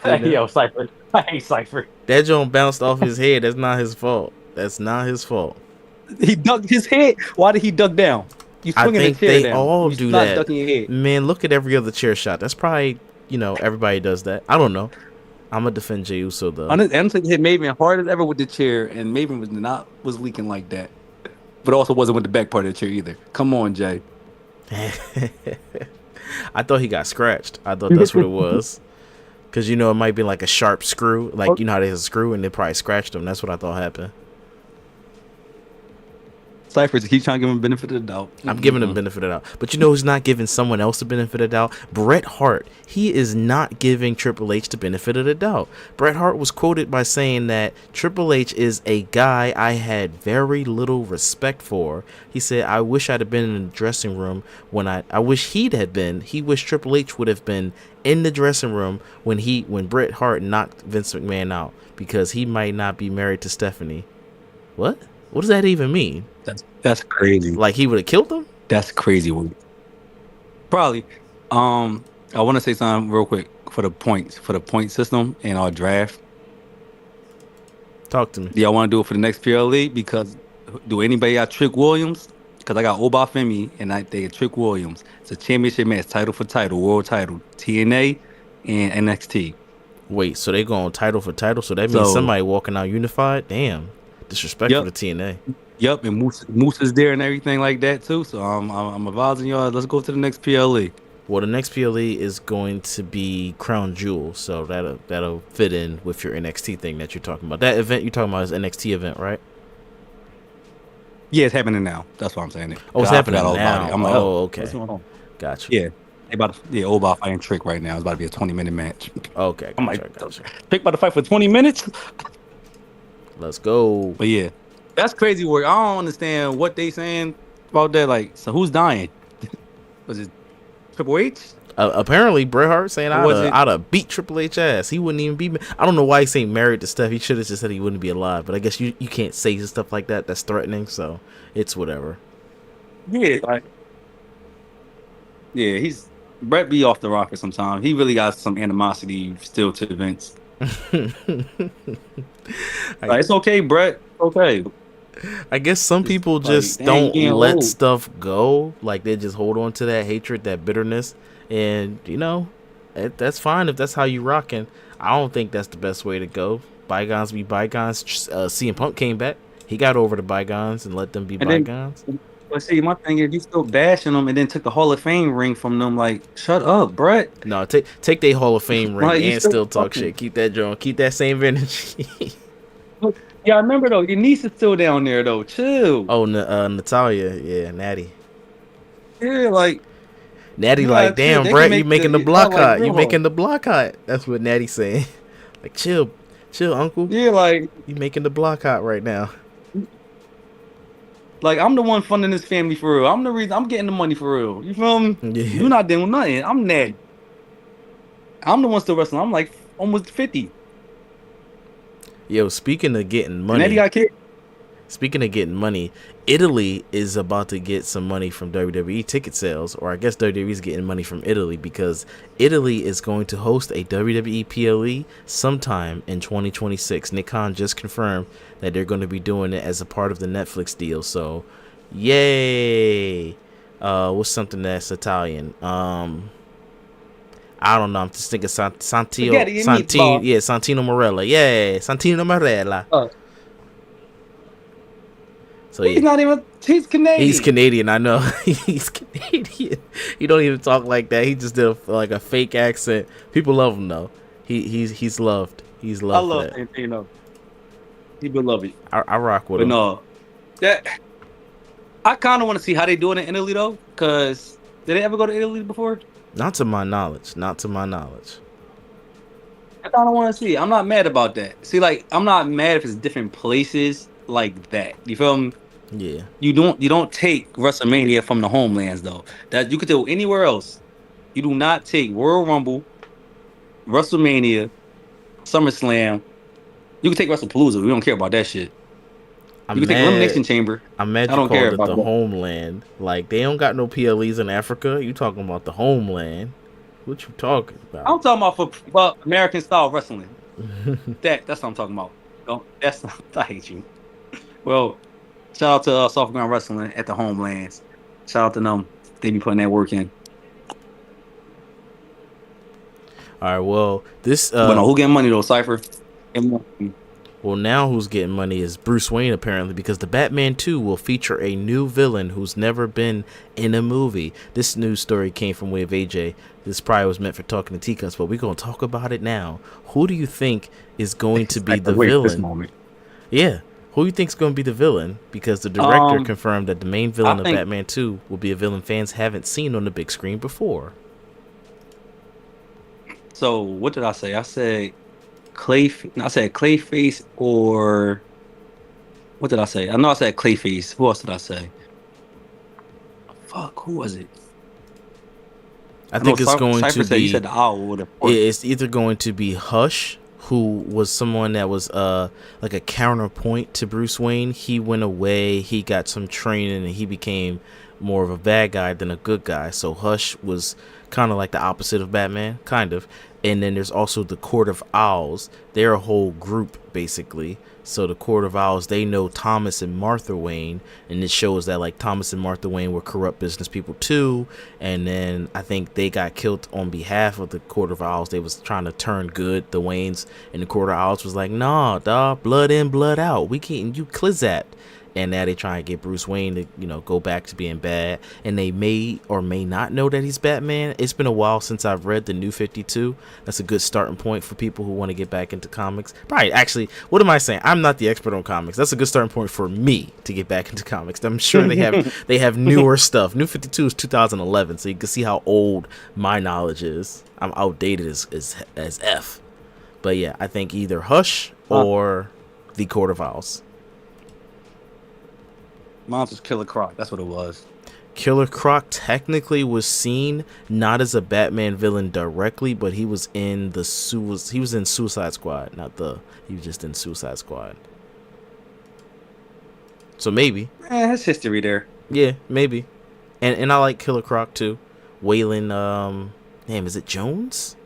Yo, Cypher. I hate Cypher. That joint bounced off his head. That's not his fault. That's not his fault. He ducked his head. Why did he duck down? You swinging the chair down. I think they all do that. Ducking your head. Man, look at every other chair shot. That's probably, everybody does that. I don't know. I'm gonna defend Jey Uso though. I'm hit Maven hard as ever with the chair, and Maven was leaking like that. But also wasn't with the back part of the chair either. Come on, Jay. I thought he got scratched. I thought that's what it was. Because, it might be like a sharp screw. Like, you know how there's a screw and they probably scratched him. That's what I thought happened. Cypher's keep trying to give him benefit of the doubt. I'm giving him benefit of the doubt. But who's not giving someone else the benefit of the doubt? Bret Hart. He is not giving Triple H the benefit of the doubt. Bret Hart was quoted by saying that Triple H is a guy I had very little respect for. He said, I wish I'd have been in the dressing room when I wish he'd have been. He wished Triple H would have been in the dressing room when Bret Hart knocked Vince McMahon out because he might not be married to Stephanie. What? What does that even mean? That's crazy. Like he would have killed him? That's crazy. Probably. I want to say something real quick for the point system in our draft. Talk to me. Yeah, I want to do it for the next PLE because do anybody got Trick Williams? Because I got Obafemi and they got Trick Williams. It's a championship match, title for title, world title, TNA and NXT. Wait, so they going title for title? So that means somebody walking out unified? Damn. Disrespectful to TNA. Yep, and Moose is there and everything like that too. So I'm advising y'all. Let's go to the next PLE. Well, the next PLE is going to be Crown Jewel, so that'll fit in with your NXT thing that you're talking about. That event you're talking about is NXT event, right? Yeah, it's happening now. That's what I'm saying. Oh, it's happening now. I'm like, okay. What's going on? Gotcha. Yeah, Oba fighting Trick right now. It's about to be a 20-minute match. Okay, gotcha, I'm like, Trick about to fight for 20 minutes. Let's go. But yeah, that's crazy work. I don't understand what they saying about that. Like, so who's dying? Was it Triple H? Apparently, Bret Hart saying I'd have beat Triple H ass. He wouldn't even be. I don't know why he's saying married to Steph. He should have just said he wouldn't be alive. But I guess you can't say stuff like that. That's threatening. So it's whatever. Yeah, he's Bret be off the rocker sometimes. He really got some animosity still to Vince. It's okay, Bret. Okay. I guess some people just don't let stuff go. Like they just hold on to that hatred, that bitterness, and that's fine if that's how you rocking. I don't think that's the best way to go. Bygones be bygones. CM Punk came back. He got over the bygones and let them be bygones. But see, my thing is, you still bashing them and then took the Hall of Fame ring from them. Like, shut up, Bret. No, take their Hall of Fame ring and still talk shit. Keep that joint. Keep that same energy. Yeah, I remember though. Your niece is still down there though. Chill. Oh, Natalia. Yeah, Natty. Yeah, like Natty. Like, damn, Bret, you making the block hot. You making the block hot. That's what Natty's saying. Like, chill, uncle. Yeah, like you making the block hot right now. Like, I'm the one funding this family for real. I'm the reason I'm getting the money for real. You feel me? Yeah. You're not doing nothing. I'm Natty. I'm the one still wrestling. I'm like almost 50. Yo, speaking of getting And money, Eddie got kicked. speaking of getting money, Italy is about to get some money from WWE ticket sales, or I guess WWE is getting money from Italy because Italy is going to host a WWE PLE sometime in 2026. Nick Khan just confirmed that they're going to be doing it as a part of the Netflix deal. So, yay! What's something that's Italian? I don't know. I'm just thinking Spaghetti and meatball. Santino Marella. Yeah, Santino Marella. So He's not even. He's Canadian. He's Canadian. I know. He's Canadian. He don't even talk like that. He just did a fake accent. People love him though. He's loved. He's loved. I love Santino. He beloved. I rock with him. But no, that I kind of want to see how they do it in Italy though, because did they ever go to Italy before? Not to my knowledge. I kind of want to see. I'm not mad about that. See, like, I'm not mad if it's different places like that. You feel me? Yeah. You don't take WrestleMania from the homelands though. That you could do anywhere else. You do not take Royal Rumble, WrestleMania, SummerSlam. You can take WrestlePalooza. We don't care about that shit. You can take Elimination Chamber. I'm mad you called it the homeland. Like, they don't got no PLEs in Africa. You talking about the homeland. What you talking about? I'm talking about for American style wrestling. That's what I'm talking about. I hate you. Well, shout out to Soft Ground Wrestling at the homelands. Shout out to them. They be putting that work in. All right, well, this... but no, who getting money, though, Cypher? Well, now who's getting money is Bruce Wayne, apparently, because the Batman 2 will feature a new villain who's never been in a movie. This news story came from way of AJ. This probably was meant for talking to T-Cups, but we're going to talk about it now. Who do you think is going to be the villain? This moment. Yeah. Who do you think is going to be the villain? Because the director confirmed that the main villain of Batman 2 will be a villain fans haven't seen on the big screen before. So, what did I say? I said Clayface, or what did I say? I know I said Clayface. Who else did I say? Fuck, who was it? I think it's going to be. You said the owl. It's either going to be Hush, who was someone that was like a counterpoint to Bruce Wayne. He went away, he got some training, and he became more of a bad guy than a good guy. So Hush was kind of like the opposite of Batman, kind of. And then there's also the Court of Owls. They're a whole group, basically. So the Court of Owls, they know Thomas and Martha Wayne, and it shows that like Thomas and Martha Wayne were corrupt business people too. And then I think they got killed on behalf of the Court of Owls. They was trying to turn good, the Waynes, and the Court of Owls was like, nah, dawg, blood in, blood out. We can't, you clizat. And now they try to get Bruce Wayne to, go back to being bad. And they may or may not know that he's Batman. It's been a while since I've read the New 52. That's a good starting point for people who want to get back into comics. Probably, actually, what am I saying? I'm not the expert on comics. That's a good starting point for me to get back into comics. I'm sure they have newer stuff. New 52 is 2011, so you can see how old my knowledge is. I'm outdated as F. But yeah, I think either Hush or the Court of Owls. Mine was Killer Croc. That's what it was. Killer Croc technically was seen not as a Batman villain directly, but he was in Suicide Squad. He was just in Suicide Squad. So maybe. There's history there. Yeah, maybe. And I like Killer Croc too. Waylon, is it Jones?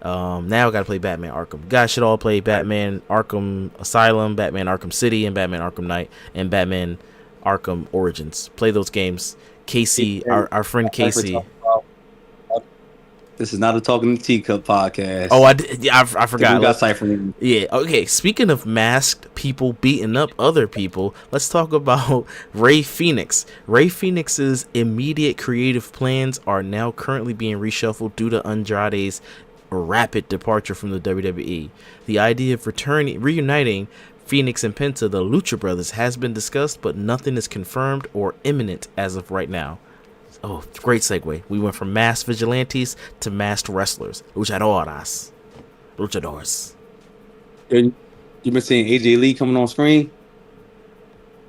Now I gotta play Batman Arkham. You guys should all play Batman Arkham Asylum, Batman Arkham City, and Batman Arkham Knight, and Batman Arkham Origins. Play those games. Casey, our friend Casey. This is not a Talking to Teacup podcast. Oh, I forgot. We got Cypher. Yeah, okay. Speaking of masked people beating up other people, let's talk about Rey Fenix. Rey Fenix's immediate creative plans are now currently being reshuffled due to Andrade's rapid departure from the WWE. The idea of reuniting Phoenix and Penta, the Lucha Brothers, has been discussed, but nothing is confirmed or imminent as of right now. Oh, great segue. We went from masked vigilantes to masked wrestlers. Luchadores. And you've been seeing AJ Lee coming on screen?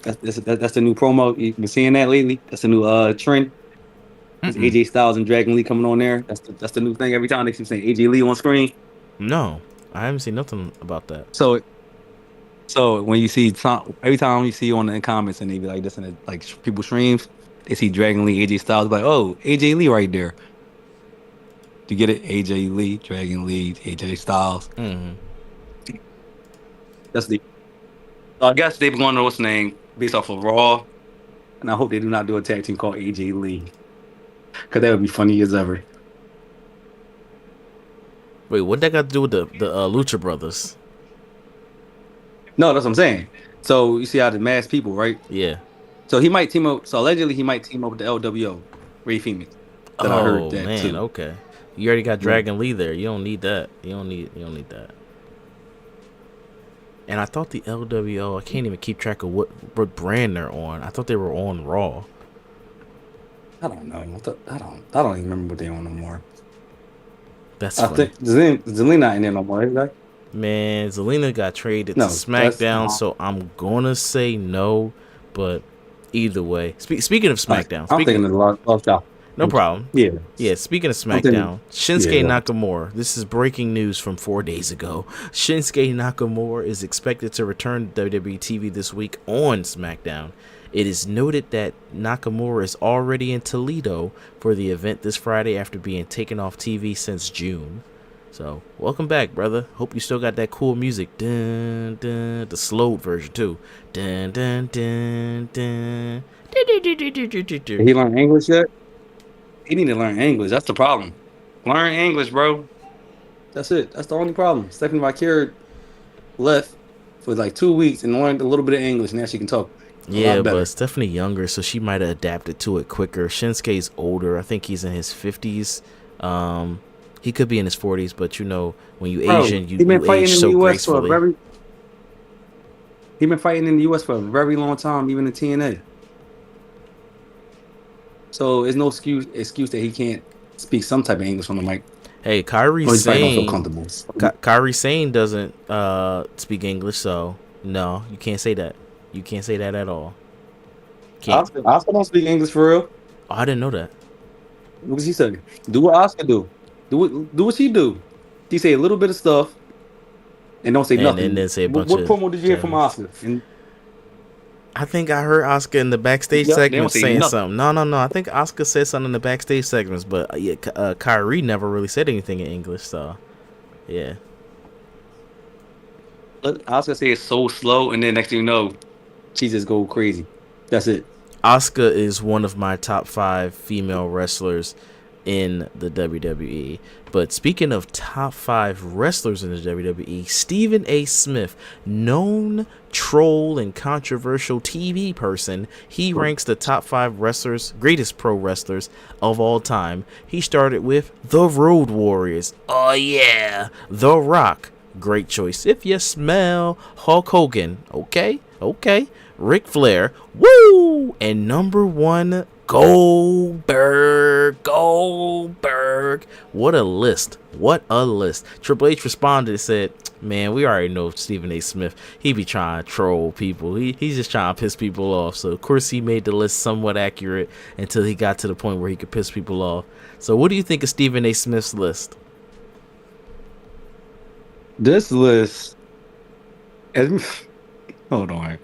That's the new promo. You've been seeing that lately? That's the new trend. AJ Styles and Dragon Lee coming on there. That's the new thing. Every time they keep saying AJ Lee on screen. No, I haven't seen nothing about that. So So when you see every time you see on the comments and they be like this and it, like people streams, they see Dragon Lee, AJ Styles, like, oh, AJ Lee right there. You get it? AJ Lee, Dragon Lee, AJ Styles. Mm-hmm. That's the. So I guess they've gone to what's name based off of Raw, and I hope they do not do a tag team called AJ Lee, because that would be funny as ever. Wait, what that got to do with the Lucha Brothers? No, that's what I'm saying. So you see how the masked people, right? Yeah. So he might team up. So allegedly he might team up with the LWO, Ray Phoenix. That I heard that man, too. okay. You already got Dragon Lee there. You don't need that. You don't need that. And I thought the LWO, I can't even keep track of what brand they're on. I thought they were on Raw. I don't know. I don't even remember what they're on no more. That's I funny. think Zelina ain't there no more, is that? Man, Zelina got traded to SmackDown, so I'm gonna say no. But either way, speaking of SmackDown, I'm thinking of the Love Child. No problem. Yeah. Speaking of SmackDown, Shinsuke Nakamura. This is breaking news from 4 days ago. Shinsuke Nakamura is expected to return to WWE TV this week on SmackDown. It is noted that Nakamura is already in Toledo for the event this Friday after being taken off TV since June. So, welcome back, brother. Hope you still got that cool music. Dun, dun, the slowed version, too. Dun, dun, dun, dun. Did he learn English yet? He need to learn English. That's the problem. Learn English, bro. That's it. That's the only problem. Stephanie McCure left for like 2 weeks and learned a little bit of English. Now she can talk. Yeah, but Stephanie younger, so she might have adapted to it quicker. Shinsuke's older. I think he's in his 50s. He could be in his 40s, but you know, when you Asian, you age so gracefully. He's been fighting in the U.S. for a very long time, even in TNA. So there's no excuse that he can't speak some type of English on the mic. Hey, Kairi Sane doesn't speak English, so no, you can't say that. You can't say that at all. Oscar don't speak English for real. Oh, I didn't know that. What does he say? Do what Oscar do. Do what she do. She say a little bit of stuff and don't say nothing. And then say a bunch what promo did you hear from Oscar? I think I heard Oscar in the backstage segment saying something. No. I think Oscar said something in the backstage segments, but yeah, Kairi never really said anything in English, so yeah. Oscar say it's so slow, and then next thing you know, she just go crazy. That's it. Asuka is one of my top 5 female wrestlers in the WWE. But speaking of top 5 wrestlers in the WWE, Stephen A. Smith, known troll and controversial TV person, he ranks the top 5 wrestlers, greatest pro wrestlers of all time. He started with the Road Warriors. Oh yeah, The Rock. Great choice. If you smell Hulk Hogan, okay. Ric Flair, woo! And number 1, Goldberg. What a list. Triple H responded and said, man, we already know Stephen A. Smith. He be trying to troll people. He's just trying to piss people off. So, of course, he made the list somewhat accurate until he got to the point where he could piss people off. So, what do you think of Stephen A. Smith's list? This list... Hold on.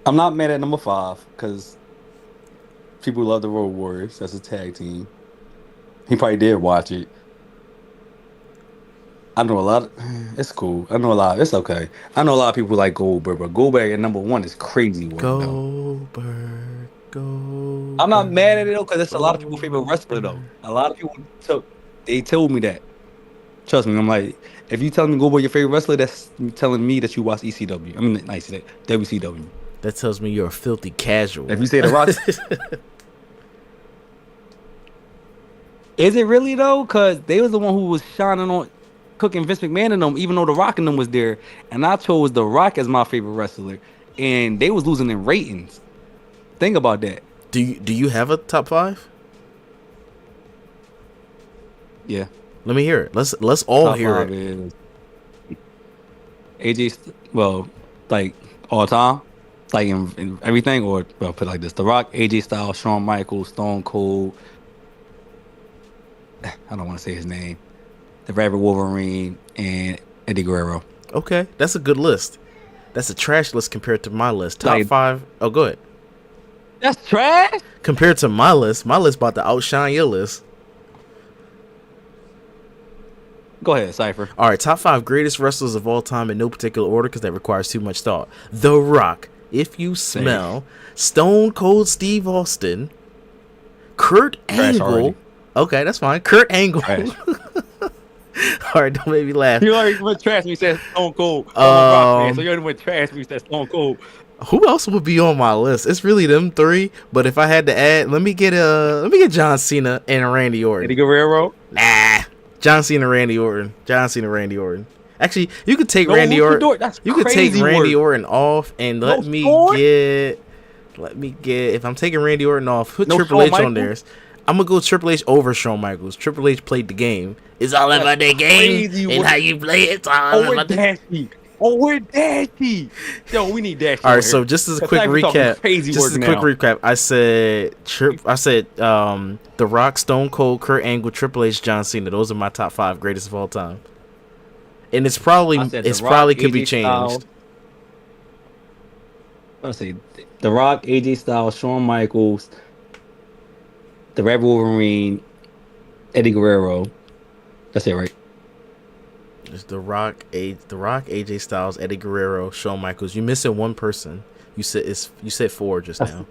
I'm not mad at number 5 because people love the Road Warriors. That's a tag team. He probably did watch it. I know a lot. It's cool. I know a lot. It's okay. I know a lot of people like Goldberg, but Goldberg at number 1 is crazy work. Goldberg. I'm not mad at it though, because it's a lot of people's favorite wrestler though. A lot of people told me that. Trust me, I'm like, if you tell me Goldberg your favorite wrestler, that's telling me that you watch ECW. I mean, nice that WCW. That tells me you're a filthy casual. If you say The Rock, is it really though? Because they was the one who was shining on, cooking Vince McMahon and them, even though The Rock and them was there, and I chose The Rock as my favorite wrestler, and they was losing in ratings. Think about that. Do you have a top 5? Yeah. Let me hear it. Let's all top hear 5 it. Is AJ, like all time, like in everything, or put it like this: The Rock, AJ Styles, Shawn Michaels, Stone Cold. I don't want to say his name. The Rabbit Wolverine and Eddie Guerrero. Okay, that's a good list. That's a trash list compared to my list. Top Like, 5. Oh, go ahead. that's trash. Compared to my list about to outshine your list. Go ahead, Cypher. All right, top 5 greatest wrestlers of all time in no particular order because that requires too much thought. The Rock, If You Smell, Stone Cold Steve Austin, Kurt Angle. Already. Okay, that's fine. Kurt Angle. Trash. All right, don't make me laugh. You already went trash when you said Stone Cold. I'm a Rock fan, so you already went trash when you said Stone Cold. Who else would be on my list? It's really them 3, but if I had to add, let me get John Cena and Randy Orton. Eddie Guerrero? Nah. John Cena, Randy Orton. Actually, you could take Randy Orton. You could take Randy Orton off and let me get. If I'm taking Randy Orton off, put Triple H on there. I'm gonna go Triple H over Shawn Michaels. Triple H played the game. It's all about the game and how you play it. It's all about the game. Oh, we're Dashi. Yo, we need Dashi. All right, so just as a quick recap, I said The Rock, Stone Cold, Kurt Angle, Triple H, John Cena. Those are my top 5 greatest of all time. And it's probably could be changed. Let's see, The Rock, AJ Styles, Shawn Michaels, the Red Wolverine, Eddie Guerrero. That's it, right? It's The Rock, AJ Styles, Eddie Guerrero, Shawn Michaels. You missing one person. You said 4 just now.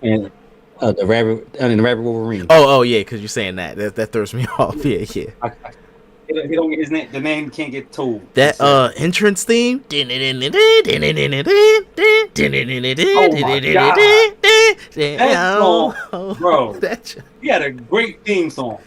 And the Red Wolverine. Oh yeah, because you're saying that throws me off. Yeah. He don't get his name. The name can't get told. That entrance theme. Oh my God. That song, bro. He had a great theme song.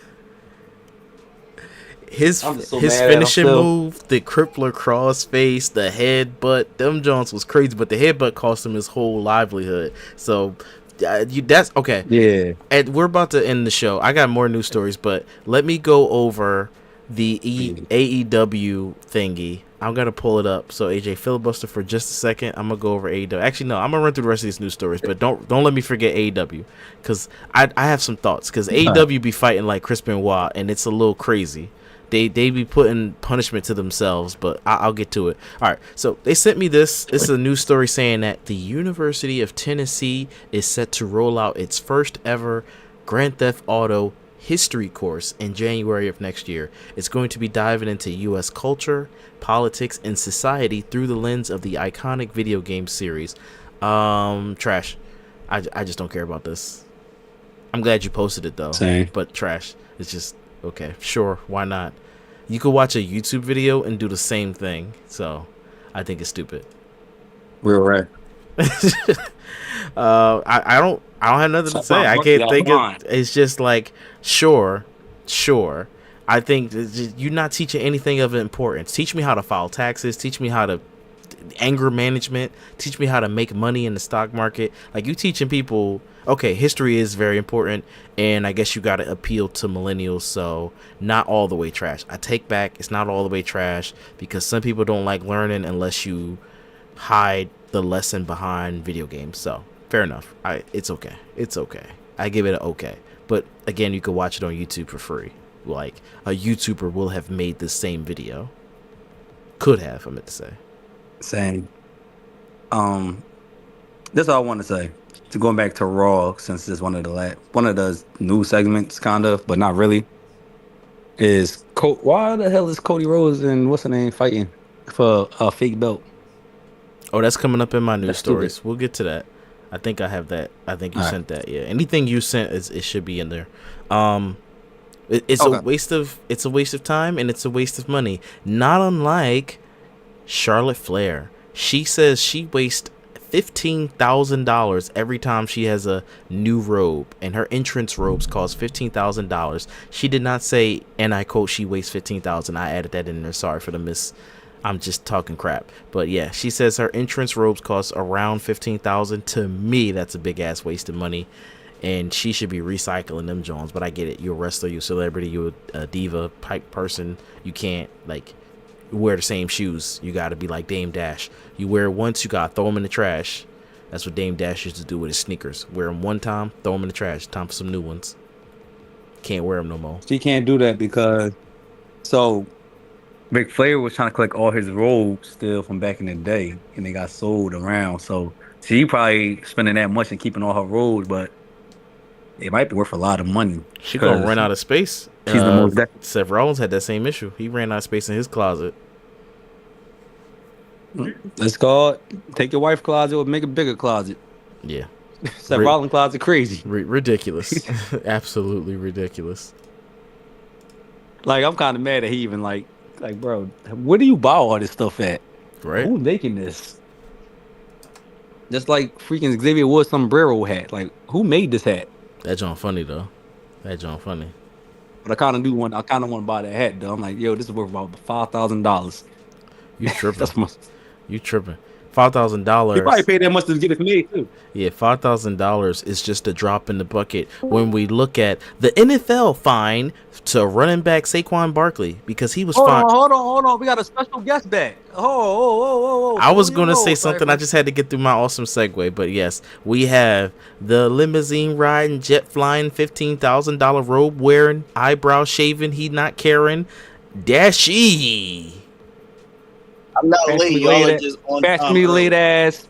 His finishing move, the crippler crossface, the headbutt, them Jones was crazy, but the headbutt cost him his whole livelihood. So that's okay. Yeah. And we're about to end the show. I got more news stories, but let me go over the AEW thingy. I'm gonna pull it up. So AJ, filibuster for just a second. I'm gonna go over AEW. Actually, no, I'm gonna run through the rest of these news stories, but don't let me forget AEW because I have some thoughts because AEW be fighting like Chris Benoit, and it's a little crazy. They be putting punishment to themselves, but I'll get to it. All right, so they sent me this. This is a news story saying that the University of Tennessee is set to roll out its first ever Grand Theft Auto history course in January of next year. It's going to be diving into U.S. culture, politics, and society through the lens of the iconic video game series. Trash. I just don't care about this. I'm glad you posted it though. Same. But trash. It's just okay. Sure, why not? You could watch a YouTube video and do the same thing. So I think it's stupid. Real right. I don't have nothing to say. I can't think of. It's just like sure. I think you're not teaching anything of importance. Teach me how to file taxes. Teach me how to anger management. Teach me how to make money in the stock market. Like you teaching people. Okay, history is very important, and I guess you got to appeal to millennials, so not all the way trash. I take back, it's not all the way trash, because some people don't like learning unless you hide the lesson behind video games, so fair enough. It's okay. I give it an okay. But again, you can watch it on YouTube for free. Like, a YouTuber will have made the same video. Could have, I meant to say. Same. That's all I want to say. To going back to Raw, since it's one of the news segments, kind of, but not really. Is why the hell is Cody Rhodes and what's the name fighting for a fake belt? Oh, that's coming up in my news stories. Stupid. We'll get to that. I think I have that. I think you sent that. Yeah, anything you sent it should be in there. It's okay. a waste of time and it's a waste of money. Not unlike Charlotte Flair. She says she wastes $15,000 every time she has a new robe, and her entrance robes cost $15,000. She did not say, and I quote, she wastes $15,000. I added that in there. Sorry for the miss. I'm just talking crap. But yeah, she says her entrance robes cost around $15,000. To me, that's a big ass waste of money, and she should be recycling them Jones. But I get it. You're a wrestler, you're a celebrity, you're a diva type person. You can't wear the same shoes. You got to be like Dame Dash. You wear it once, you got to throw them in the trash. That's what Dame Dash used to do with his sneakers. Wear them one time, throw them in the trash. Time for some new ones. Can't wear them no more. She can't do that because, so Ric Flair was trying to collect all his robes still from back in the day, and they got sold around. So she probably spending that much and keeping all her robes, but it might be worth a lot of money She gonna because run out of space. she's the most. Seth Rollins had that same issue. He ran out of space in his closet. Let's go. Take your wife's closet or make a bigger closet. Yeah. Seth Rollins closet crazy. Ridiculous. Absolutely ridiculous. Like, I'm kind of mad that he even like, bro, where do you buy all this stuff at? Right. Who's making this? Just like freaking Xavier Woods sombrero hat. Like, who made this hat? That John funny though. That John funny. But I kind of want to buy that hat though. I'm like, yo, this is worth about $5,000. You tripping? That's much. You tripping? $5,000. You probably paid that much to get it made too. Yeah, $5,000 is just a drop in the bucket when we look at the NFL fine to running back Saquon Barkley because he was fined. Hold on. We got a special guest back. Oh. I was going to say something. I just had to get through my awesome segue. But yes, we have the limousine riding, jet flying, $15,000 robe wearing, eyebrow shaving, he not caring, Dashi. I'm not late. Y'all are just on time. Fast me late ass.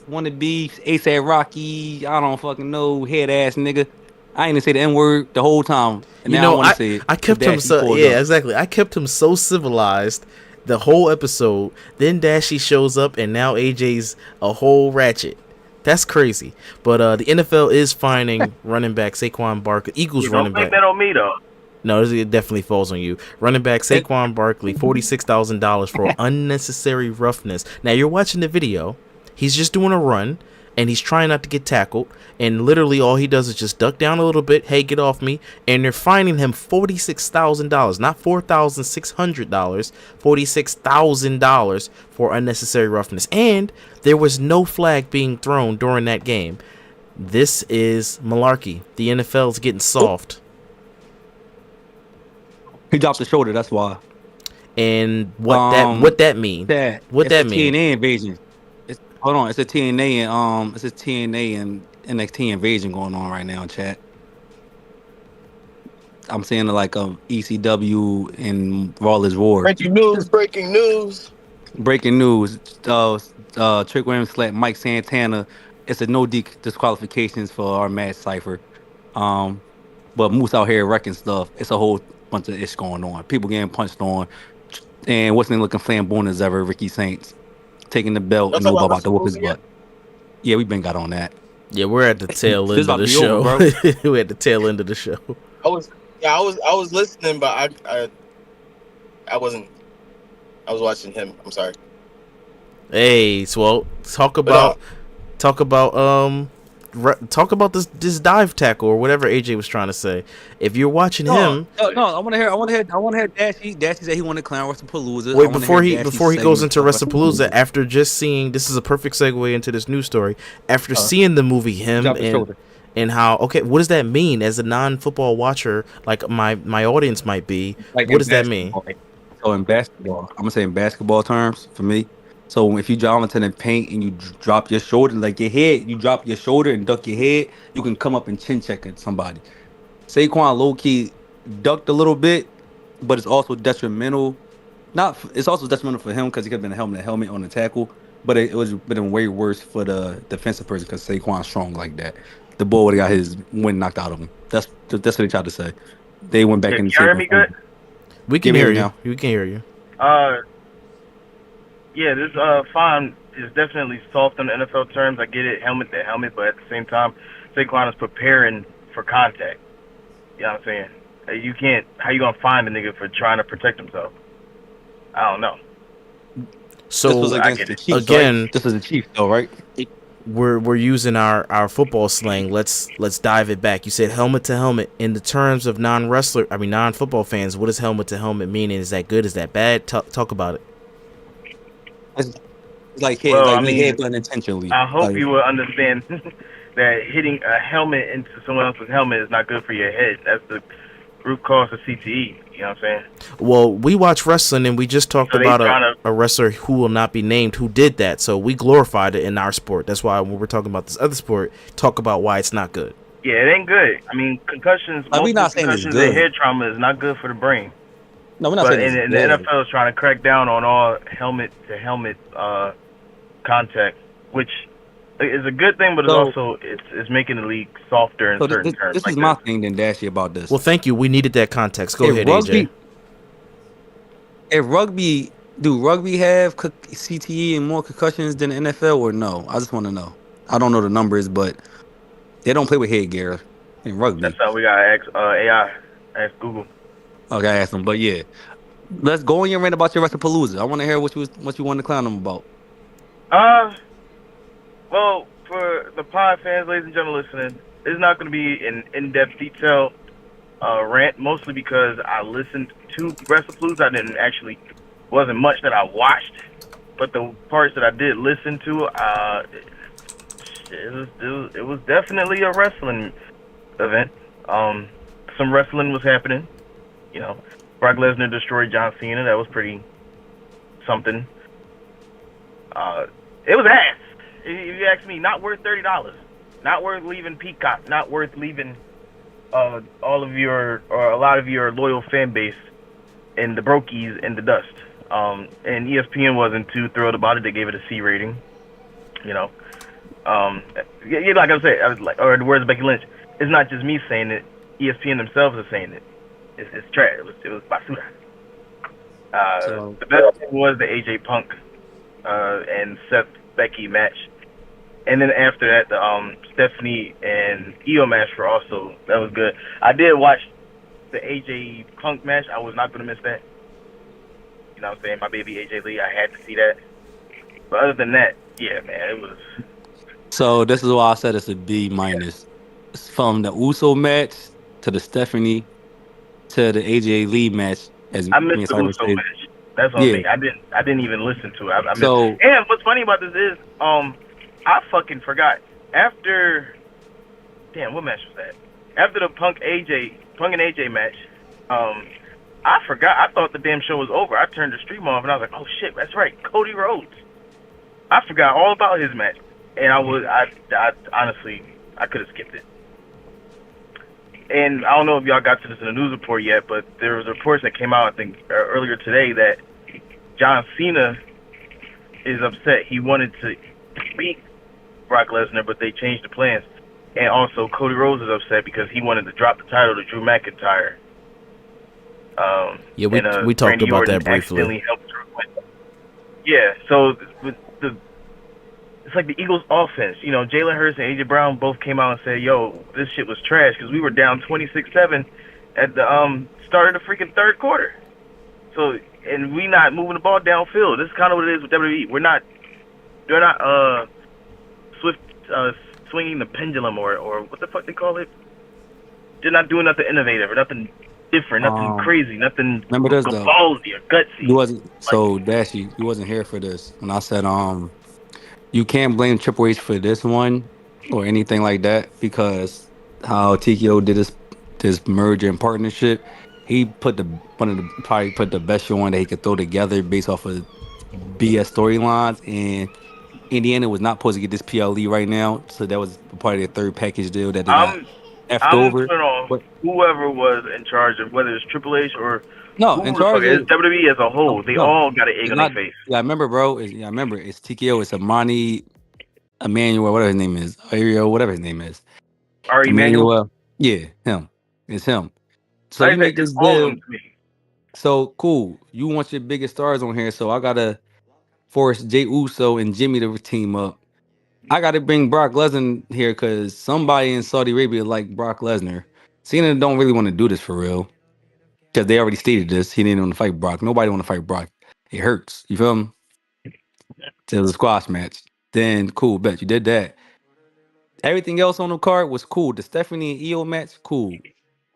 Wanna be ASAP Rocky. I don't fucking know. Head ass nigga. I ain't even say the N word the whole time. And now I want to say it. I kept him so exactly. I kept him so civilized the whole episode. Then Dashi shows up, and now AJ's a whole ratchet. That's crazy. But the NFL is fining running back Saquon Barkley, Eagles running back. Don't blame that on me though. No, it definitely falls on you. Running back Saquon Barkley, $46,000 for unnecessary roughness. Now you're watching the video. He's just doing a run, and he's trying not to get tackled. And literally all he does is just duck down a little bit. Hey, get off me. And they're fining him $46,000, not $4,600, $46,000 for unnecessary roughness. And there was no flag being thrown during that game. This is malarkey. The NFL's getting soft. He dropped the shoulder. That's why. And what that mean? What that mean? TNA invasion. Hold on, it's a TNA and NXT invasion going on right now in chat. I'm saying like ECW and Rawlins War. Breaking news. Breaking news. Trick Williams slapped Mike Santana. It's a no disqualifications for our match Cypher. But Moose out here wrecking stuff. It's a whole bunch of ish going on. People getting punched on. And what's name looking flamboyant as ever, Ricky Saints taking the belt and nobody about to whoop his butt. Yeah, we've been got on that. Yeah, we're at the tail end of the show. We're at the tail end of the show. I was listening, but I wasn't. I was watching him. I'm sorry. Hey, so talk about this dive tackle or whatever AJ was trying to say. If you're watching him, no, I want to hear Dashi. Dashi said he wanted to clown WrestlePalooza. Wait, before he goes into WrestlePalooza, after just seeing, this is a perfect segue into this news story. After seeing the movie him and how, okay, what does that mean as a non-football watcher, like my audience might be? Like, what does that mean? So in basketball, I'm gonna say in basketball terms for me. So if you drop into the paint and you drop your shoulder, like your head, you drop your shoulder and duck your head, you can come up and chin check at somebody. Saquon low-key ducked a little bit, but it's also detrimental. It's also detrimental for him because he could have been a helmet on the tackle, but it would have been way worse for the defensive person because Saquon's strong like that. The boy would have got his wind knocked out of him. That's what they tried to say. They went back and. Can you hear me good? We can hear you now. We can hear you. Yeah, this fine is definitely soft in the NFL terms. I get it, helmet to helmet, but at the same time, Saquon is preparing for contact. You know what I'm saying? How you gonna find a nigga for trying to protect himself? I don't know. So this was against the Chiefs, again, right? This is the Chiefs, though, right? We're using our football slang. Let's dive it back. You said helmet to helmet. In the terms of non-football fans, what does helmet to helmet mean? Is that good? Is that bad? Talk about it. It's like head unintentionally. I hope you will understand that hitting a helmet into someone else's helmet is not good for your head. That's the root cause of CTE. You know what I'm saying? Well, we watch wrestling, and we just talked about a wrestler who will not be named who did that. So we glorified it in our sport. That's why when we're talking about this other sport, talk about why it's not good. Yeah, it ain't good. I mean, concussions. We not saying it's good. And head trauma is not good for the brain. No, we're not But saying in it's the bad. NFL is trying to crack down on all helmet-to-helmet contact, which is a good thing, but it's So, also it's making the league softer in so certain terms. this Like is my thing, then Dashi, about this. Well, thank you. We needed that context. Go If ahead, rugby, AJ. do rugby have CTE and more concussions than the NFL, or no? I just want to know. I don't know the numbers, but they don't play with headgear in rugby. that's how we gotta ask AI, ask Google. Okay, I asked them, but yeah, let's go on your rant about your Wrestlepalooza. I want to hear what you want to clown them about. Well, for the pod fans, ladies and gentlemen listening, it's not going to be an in-depth detail rant, mostly because I listened to Wrestlepalooza. I didn't actually, wasn't much that I watched, but the parts that I did listen to, it was definitely a wrestling event. Some wrestling was happening. You know, Brock Lesnar destroyed John Cena. That was pretty something. It was ass. If you ask me, not worth $30. Not worth leaving Peacock. Not worth leaving all of your, or a lot of your loyal fan base and the brokies in the dust. And ESPN wasn't too thrilled about it. They gave it a C rating. You know, yeah, like I said, I was like, or the words of Becky Lynch. It's not just me saying it. ESPN themselves are saying it. It's trash. It was basura. The best thing was the AJ Punk and Seth Becky match, and then after that the Stephanie and Io match that was good. I did watch the AJ Punk match. I was not gonna miss that. You know what I'm saying? My baby AJ Lee, I had to see that. But other than that, yeah, man, it was. So this is why I said it's a B minus. From the Uso match to the Stephanie to the AJ Lee match. I missed the Uso match. That's on me. I didn't even listen to it. I missed. And what's funny about this is, I fucking forgot. After, damn, what match was that? After the Punk and AJ match, I forgot. I thought the damn show was over. I turned the stream off and I was like, oh shit, that's right, Cody Rhodes. I forgot all about his match, and I honestly, I could have skipped it. And I don't know if y'all got to this in the news report yet, but there was reports that came out, I think, earlier today that John Cena is upset. He wanted to beat Brock Lesnar, but they changed the plans. And also, Cody Rhodes is upset because he wanted to drop the title to Drew McIntyre. Yeah, we talked about that briefly. Yeah, so it's like the Eagles' offense. You know, Jalen Hurts and A.J. Brown both came out and said, yo, this shit was trash because we were down 26-7 at the start of the freaking third quarter. So, and we not moving the ball downfield. This is kind of what it is with WWE. They're not swinging the pendulum or what the fuck they call it. They're not doing nothing innovative or nothing different, nothing crazy, nothing ballsy or gutsy. You wasn't, so Dashi, you wasn't here for this. When I said, you can't blame Triple H for this one or anything like that because how TKO did this merger and partnership, he probably put the best show on that he could throw together based off of BS storylines, and Indiana was not supposed to get this PLE right now, so that was part of their third package deal that they got effed over. But whoever was in charge of whether it's Triple H or in charge of WWE as a whole, they all got an egg on their face. Yeah, I remember, bro. It's TKO. It's Amani Emmanuel, whatever his name is, Ariel, whatever his name is. Ari Emmanuel. Yeah, him. It's him. So you make this deal. So cool. You want your biggest stars on here, so I gotta force Jey Uso and Jimmy to team up. I gotta bring Brock Lesnar here because somebody in Saudi Arabia like Brock Lesnar. Cena don't really want to do this for real because they already stated this. He didn't want to fight Brock. Nobody want to fight Brock. It hurts. You feel me? It was a squash match. Then cool, bet you did that. Everything else on the card was cool. The Stephanie and Io match, cool.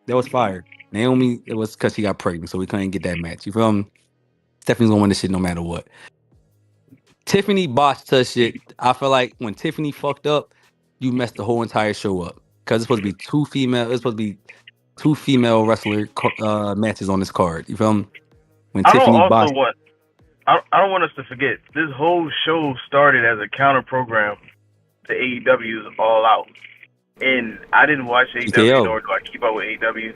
That was fire. Naomi, it was because she got pregnant, so we couldn't get that match. You feel me? Stephanie's gonna win this shit no matter what. Tiffany botched her shit. I feel like when Tiffany fucked up, you messed the whole entire show up. Because it's supposed to be two female wrestler matches on this card. You feel me? When Tiffany botched. I don't want us to forget, this whole show started as a counter program to AEW's All Out. And I didn't watch AEW, nor do I keep up with AEW.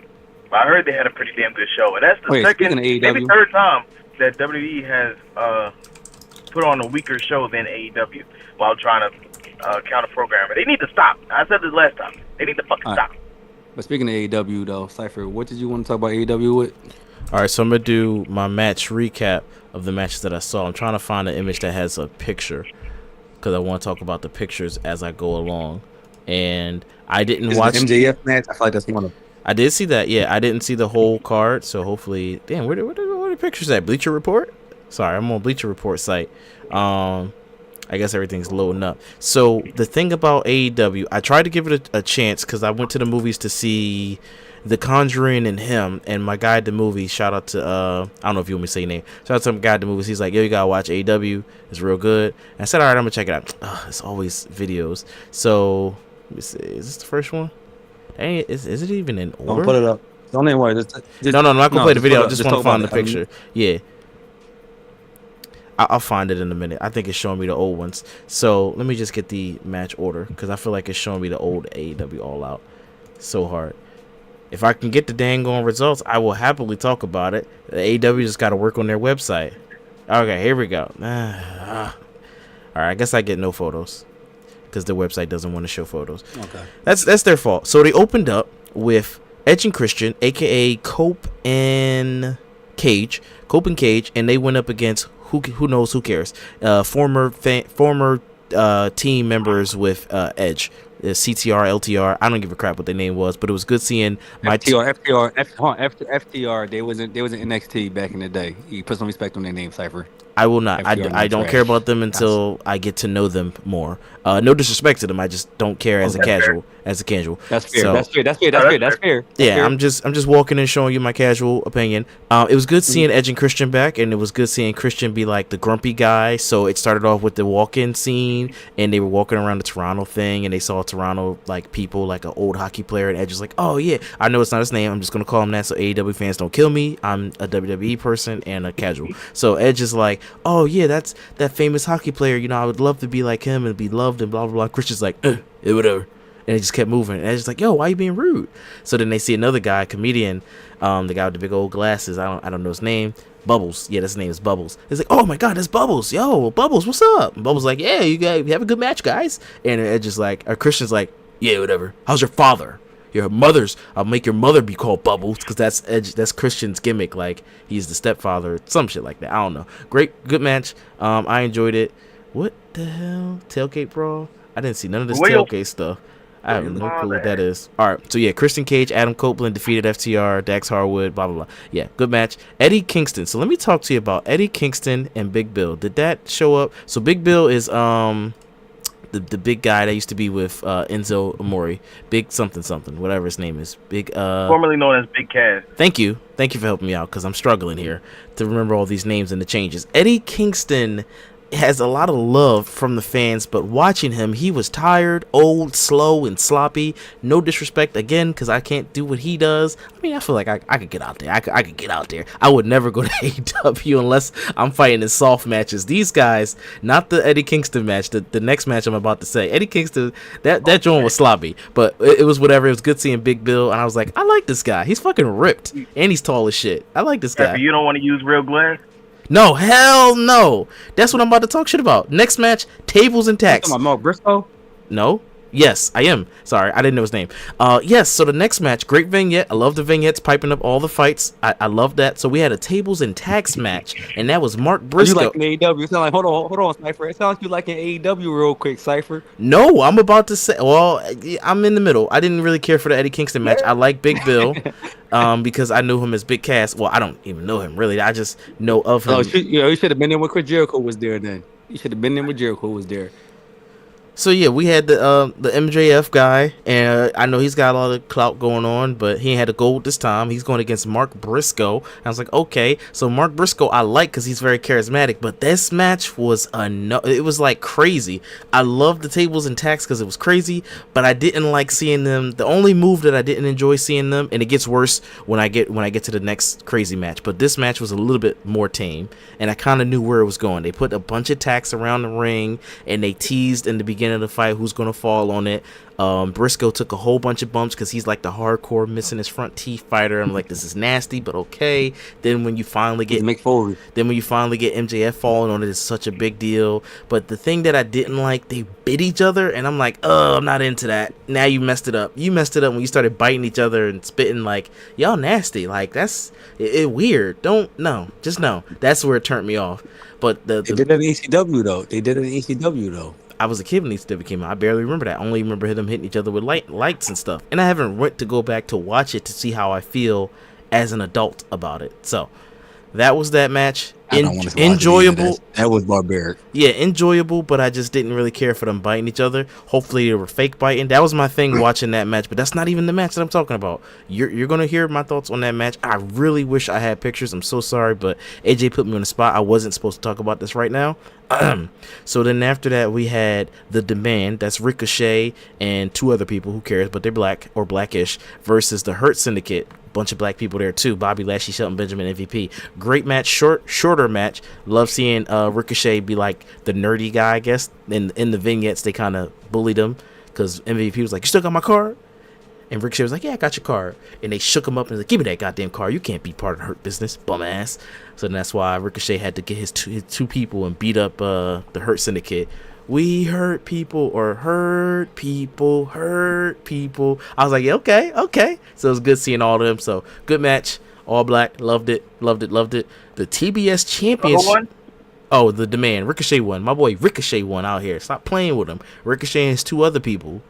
But I heard they had a pretty damn good show, and that's the second, maybe third time that WWE has put on a weaker show than AEW while trying to counter program it. They need to stop. I said this last time. They need to fucking stop. But speaking of AEW though, Cypher, what did you want to talk about AEW with? All right, so I'm gonna do my match recap of the matches that I saw. I'm trying to find an image that has a picture because I want to talk about the pictures as I go along. And I didn't watch the MJF match. I feel like that's one of. I did see that. Yeah, I didn't see the whole card, so hopefully, damn, where the pictures at? Bleacher Report? Sorry, I'm on Bleacher Report site. I guess everything's loading up. So the thing about AEW, I tried to give it a chance because I went to the movies to see The Conjuring and Him, and my guy at the movie, shout out to I don't know if you want me to say your name. Shout out to my guy at the movies. He's like, yo, you gotta watch AEW. It's real good. And I said, all right, I'm gonna check it out. It's always videos. So let me see. Is this the first one? Hey, is it even in order? Don't put it up. Don't even worry. No, I'm not gonna play the video. I just want to find the picture. Yeah. I'll find it in a minute. I think it's showing me the old ones. So let me just get the match order because I feel like it's showing me the old AEW All Out. So hard. If I can get the dang on results, I will happily talk about it. The AEW just got to work on their website. Okay, here we go. All right, I guess I get no photos because the website doesn't want to show photos. Okay. That's their fault. So they opened up with Edge and Christian, a.k.a. Cope and Cage, and they went up against who knows, who cares, former team members with Edge, CTR, LTR. I don't give a crap what their name was, but it was good seeing my FTR. They was in NXT back in the day. You put some respect on their name, Cypher. I will not. I don't care about them until I get to know them more. No disrespect to them. I just don't care as a casual. That's fair. That's fair. Yeah, I'm just walking and showing you my casual opinion. It was good seeing Edge and Christian back, and it was good seeing Christian be like the grumpy guy. So it started off with the walk-in scene, and they were walking around the Toronto thing, and they saw Toronto like people, like an old hockey player, and Edge was like, "Oh yeah, I know it's not his name. I'm just gonna call him that, so AEW fans don't kill me. I'm a WWE person and a casual." So Edge is like, "Oh yeah, that's that famous hockey player. You know, I would love to be like him and be loved and blah blah blah." Christian's like, yeah, whatever. And it just kept moving. And it's just like, yo, why are you being rude? So then they see another guy, comedian, the guy with the big old glasses. I don't know his name. Bubbles. Yeah, his name is Bubbles. It's like, oh my God, that's Bubbles. Yo, Bubbles, what's up? And Bubbles like, yeah, you have a good match, guys. And Edge is like, or Christian's like, yeah, whatever. How's your father? Your mother's. I'll make your mother be called Bubbles because that's Edge. That's Christian's gimmick. Like he's the stepfather, some shit like that. I don't know. Good match. I enjoyed it. What the hell? Tailgate brawl? I didn't see none of this tailgate stuff. I have no clue what that is. All right, so yeah, Christian Cage, Adam Copeland defeated FTR, Dax Harwood, blah, blah, blah. Yeah, good match. Eddie Kingston. So let me talk to you about Eddie Kingston and Big Bill. Did that show up? So Big Bill is the big guy that used to be with Enzo Amore. Big something, whatever his name is. Big formerly known as Big Cass. Thank you for helping me out because I'm struggling here to remember all these names and the changes. Eddie Kingston has a lot of love from the fans, but watching him, he was tired, old, slow, and sloppy. No disrespect again, because I can't do what he does. I mean, I feel like I could get out there. I could get out there. I would never go to AEW unless I'm fighting in soft matches. These guys, not the Eddie Kingston match, the next match I'm about to say. Eddie Kingston, that joint was sloppy, but it was whatever. It was good seeing Big Bill, and I was like, I like this guy. He's fucking ripped, and he's tall as shit. I like this guy. You don't want to use real glass? No, hell no. That's what I'm about to talk shit about. Next match, tables and tacks. Mark Briscoe? No. Yes, I am. Sorry, I didn't know his name. Yes, so the next match, great vignette. I love the vignettes piping up all the fights. I love that. So we had a tables and tacks match, and that was Mark Briscoe. You like an AEW? It sound like, hold on, Cypher. It sounds like you like an AEW real quick, Cypher. No, I'm about to say, well, I'm in the middle. I didn't really care for the Eddie Kingston match. I like Big Bill because I knew him as Big Cass. Well, I don't even know him, really. I just know of him. Oh, you should have been there when Chris Jericho was there then. You should have been there when Jericho was there. So yeah, we had the MJF guy, and I know he's got a lot of clout going on, but he ain't had a gold this time. He's going against Mark Briscoe. I was like, okay, so Mark Briscoe I like because he's very charismatic, but this match was it was like crazy. I loved the tables and tacks because it was crazy, but I didn't like seeing them. The only move that I didn't enjoy seeing them, and it gets worse when I get to the next crazy match. But this match was a little bit more tame, and I kind of knew where it was going. They put a bunch of tacks around the ring, and they teased in the beginning beginning of the fight who's gonna fall on it. Briscoe took a whole bunch of bumps because he's like the hardcore missing his front teeth fighter. I'm like, this is nasty, but okay. Then when you finally get MJF falling on it, it's such a big deal. But the thing that I didn't like, they bit each other, and I'm like, oh, I'm not into that. Now you messed it up. You messed it up when you started biting each other and spitting. Like, y'all nasty. Like, that's it weird. Just no. That's where it turned me off. But they did it in ECW though. I was a kid when ECW came out. I barely remember that. I only remember them hitting each other with lights and stuff. And I haven't went to go back to watch it to see how I feel as an adult about it. So that was that match. Enjoyable. That was barbaric. Yeah, enjoyable, but I just didn't really care for them biting each other. Hopefully they were fake biting. That was my thing watching that match, but that's not even the match that I'm talking about. You're going to hear my thoughts on that match. I really wish I had pictures. I'm so sorry, but AJ put me on the spot. I wasn't supposed to talk about this right now. So then after that, we had the Demand. That's Ricochet and two other people. Who cares? But they're black or blackish versus the Hurt Syndicate. Bunch of black people there too. Bobby Lashley, Shelton Benjamin, MVP. Great match, shorter match. Love seeing Ricochet be like the nerdy guy, I guess. In the vignettes, they kind of bullied him because MVP was like, "You still got my card?" And Ricochet was like, "Yeah, I got your card." And they shook him up and was like, "Give me that goddamn card. You can't be part of the Hurt Business, bum ass." So that's why Ricochet had to get his two people and beat up the Hurt Syndicate. We hurt people or hurt people. I was like, yeah, okay. So it was good seeing all of them. So good match. All black. Loved it. The TBS Championship. Oh, the Demand. Ricochet won. My boy Ricochet won out here. Stop playing with him. Ricochet and his two other people.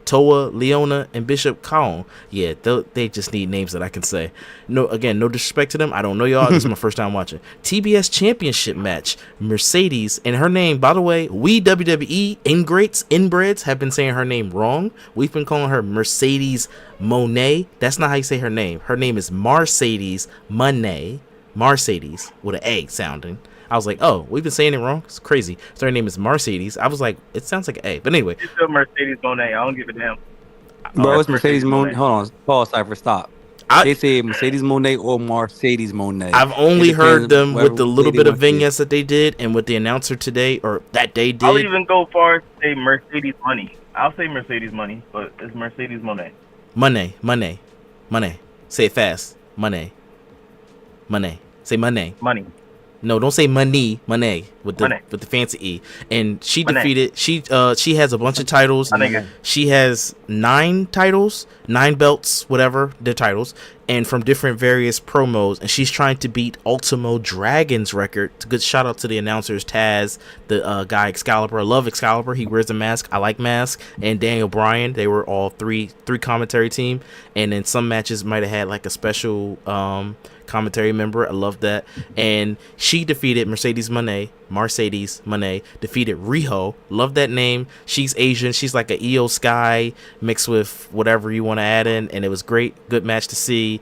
Toa, Leona, and Bishop Kong. Yeah, they just need names that I can say. No disrespect to them. I don't know y'all. This is my first time watching. TBS Championship match. Mercedes, and her name, by the way, we WWE inbreds have been saying her name wrong. We've been calling her Mercedes Monet. That's not how you say her name. Her name is Mercedes Monet. Mercedes with an A sounding. I was like, oh, we've been saying it wrong. It's crazy. So her name is Mercedes. I was like, it sounds like an A. But anyway. It's still Mercedes Monet. I don't give a damn. Bro, it's Mercedes Monet. Hold on. Pause, Cypher. Stop. They say Mercedes Monet or Mercedes Monet. I've only heard them with the little bit of vignettes that they did and with the announcer today or that they did. I'll even go far as to say Mercedes Money. I'll say Mercedes Money, but it's Mercedes Monet. Money. Say it fast. Money. Say money. Money. No, don't say money with the fancy E. And she defeated. She has a bunch of titles. She has 9 titles, 9 belts, whatever their titles, and from different various promos. And she's trying to beat Ultimo Dragon's record. Good shout out to the announcers, Taz, the guy Excalibur. I love Excalibur. He wears a mask. I like mask. And Daniel Bryan. They were all three commentary team. And then some matches might have had like a special commentary member. I love that. And she defeated Mercedes Monet, defeated Riho. Love that name. She's Asian. She's like an Io Sky mixed with whatever you want to add in, and it was great. Good match to see.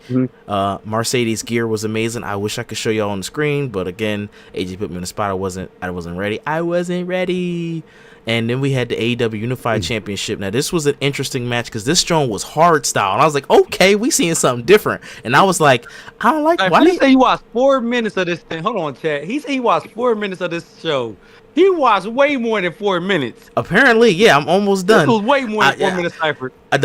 Mercedes gear was amazing. I wish I could show y'all on the screen, but again, AJ put me on the spot. I wasn't ready. And then we had the AEW Unified Championship. Now, this was an interesting match because this strong was hard style. And I was like, okay, we seeing something different. And I was like, I don't like... Why did he say he watched 4 minutes of this thing? Hold on, chat. He said he watched 4 minutes of this show. He watched way more than 4 minutes. Apparently, yeah, I'm almost done. This was way more than 4 minutes, Cypher. I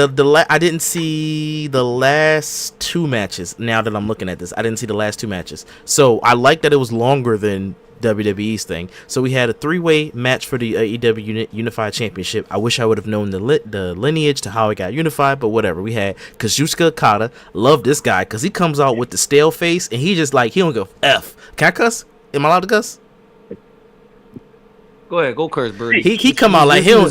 didn't see the last 2 matches. Now that I'm looking at this, I didn't see the last 2 matches. So I like that it was longer than WWE's thing. So we had a 3-way match for the AEW Unified Championship. I wish I would have known the lineage to how it got unified, but whatever. We had Kazuchika Okada. Love this guy because he comes out with the stale face and he just like, he don't go F. Can I cuss? Am I allowed to cuss? Go ahead, go curse, Birdie. He come out like he don't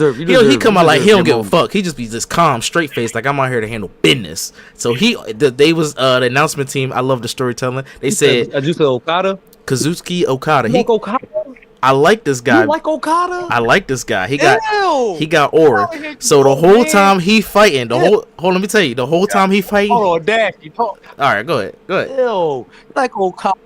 give a fuck. He just be this calm, straight face, like I'm out here to handle business. So they was the announcement team. I love the storytelling. They said Kazuchika Okada. I like this guy. You like Okada? I like this guy. He got aura. So the whole time he fighting, let me tell you, the whole time he fighting. Hold on, Dash. All right, go ahead. Ew, like Okada.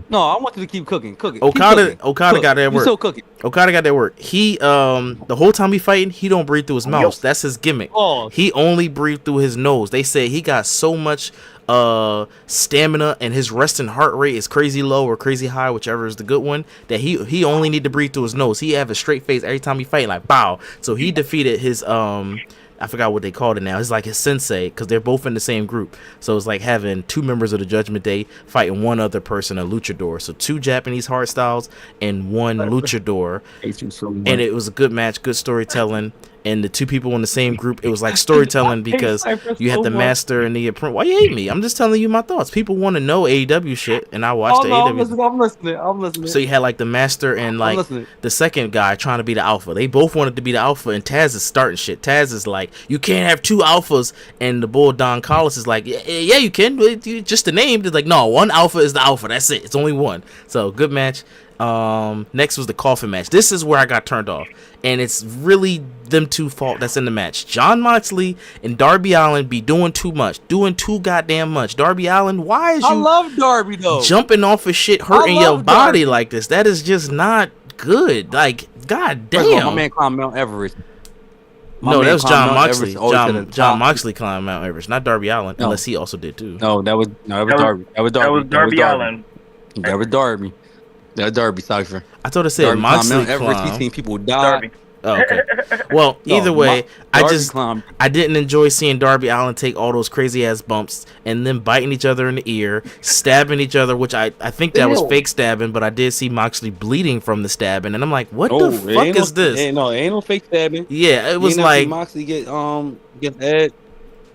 No, I want you to keep cooking. Okada got that You work. still cooking. Okada got that work. He the whole time he fighting, he don't breathe through his mouth. That's his gimmick. Oh. He only breathe through his nose. They say he got so much stamina and his resting heart rate is crazy low or crazy high, whichever is the good one, that he only need to breathe through his nose. He have a straight face every time he fight, like bow. So he defeated his I forgot what they called it now. It's like his sensei, because they're both in the same group. So it's like having 2 members of the Judgment Day fighting one other person, a luchador. So 2 Japanese hard styles and 1 luchador. And it was a good match, good storytelling. And the 2 people in the same group, it was like storytelling because you had the master and the apprentice. Why you hate me? I'm just telling you my thoughts. People want to know AEW shit, and I watch the AEW. I'm listening. So you had like the master and like the second guy trying to be the alpha. They both wanted to be the alpha, and Taz is starting shit. Taz is like, you can't have 2 alphas, and the bull Don Callis is like, yeah, you can. Just the name. It's like, no, 1 alpha is the alpha. That's it. It's only 1. So good match. Next was the coffin match. This is where I got turned off, and it's really them 2 fault that's in the match. Jon Moxley and Darby Allin be doing too much, doing too goddamn much. Darby Allin, why is you I love Darby though jumping off of shit, hurting your body like this? That is just not good. Like, goddamn. My man climbed Mount Everest. No, that was Jon Moxley. Jon Moxley climbed Mount Everest, not Darby Allin, unless he also did too. No, that was Darby. That was Darby Allin. That was Darby. That Darby Cypher. I thought it said Moxley climbed. He's seen people die. Oh, okay. Well, either way, I didn't enjoy seeing Darby Allin take all those crazy ass bumps and then biting each other in the ear, stabbing each other, which I think that was fake stabbing, but I did see Moxley bleeding from the stabbing, and I'm like, what the fuck is this? Ain't no fake stabbing. Yeah, it was like Moxley get Ed.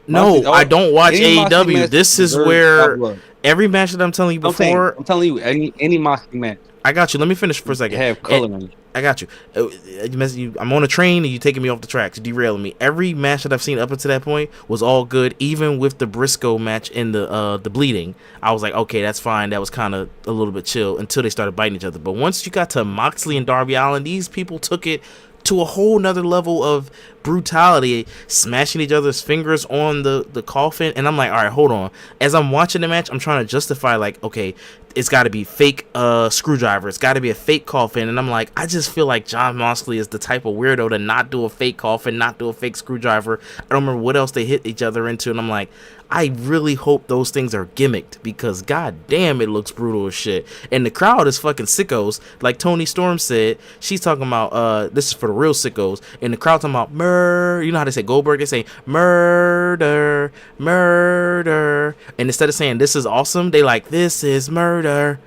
No, I don't watch AEW. This is where every match that I'm telling you before. I'm telling you, any Moxley match. I got you. Let me finish for a second. Have color on you. I got you. I'm on a train and you taking me off the tracks, derailing me. Every match that I've seen up until that point was all good, even with the Briscoe match in the bleeding. I was like, okay, that's fine. That was kind of a little bit chill until they started biting each other. But once you got to Moxley and Darby Allin, these people took it to a whole nother level of brutality, smashing each other's fingers on the coffin. And I'm like, all right, hold on. As I'm watching the match, I'm trying to justify, like, okay, it's got to be fake screwdriver. It's got to be a fake coffin. And I'm like, I just feel like Jon Moxley is the type of weirdo to not do a fake coffin, not do a fake screwdriver. I don't remember what else they hit each other into. And I'm like, I really hope those things are gimmicked, because god damn, it looks brutal as shit. And the crowd is fucking sickos. Like Tony Storm said, she's talking about this is for the real sickos. And the crowd talking about murder. You know how they say Goldberg? They say murder, murder. And instead of saying this is awesome, they like, this is murder.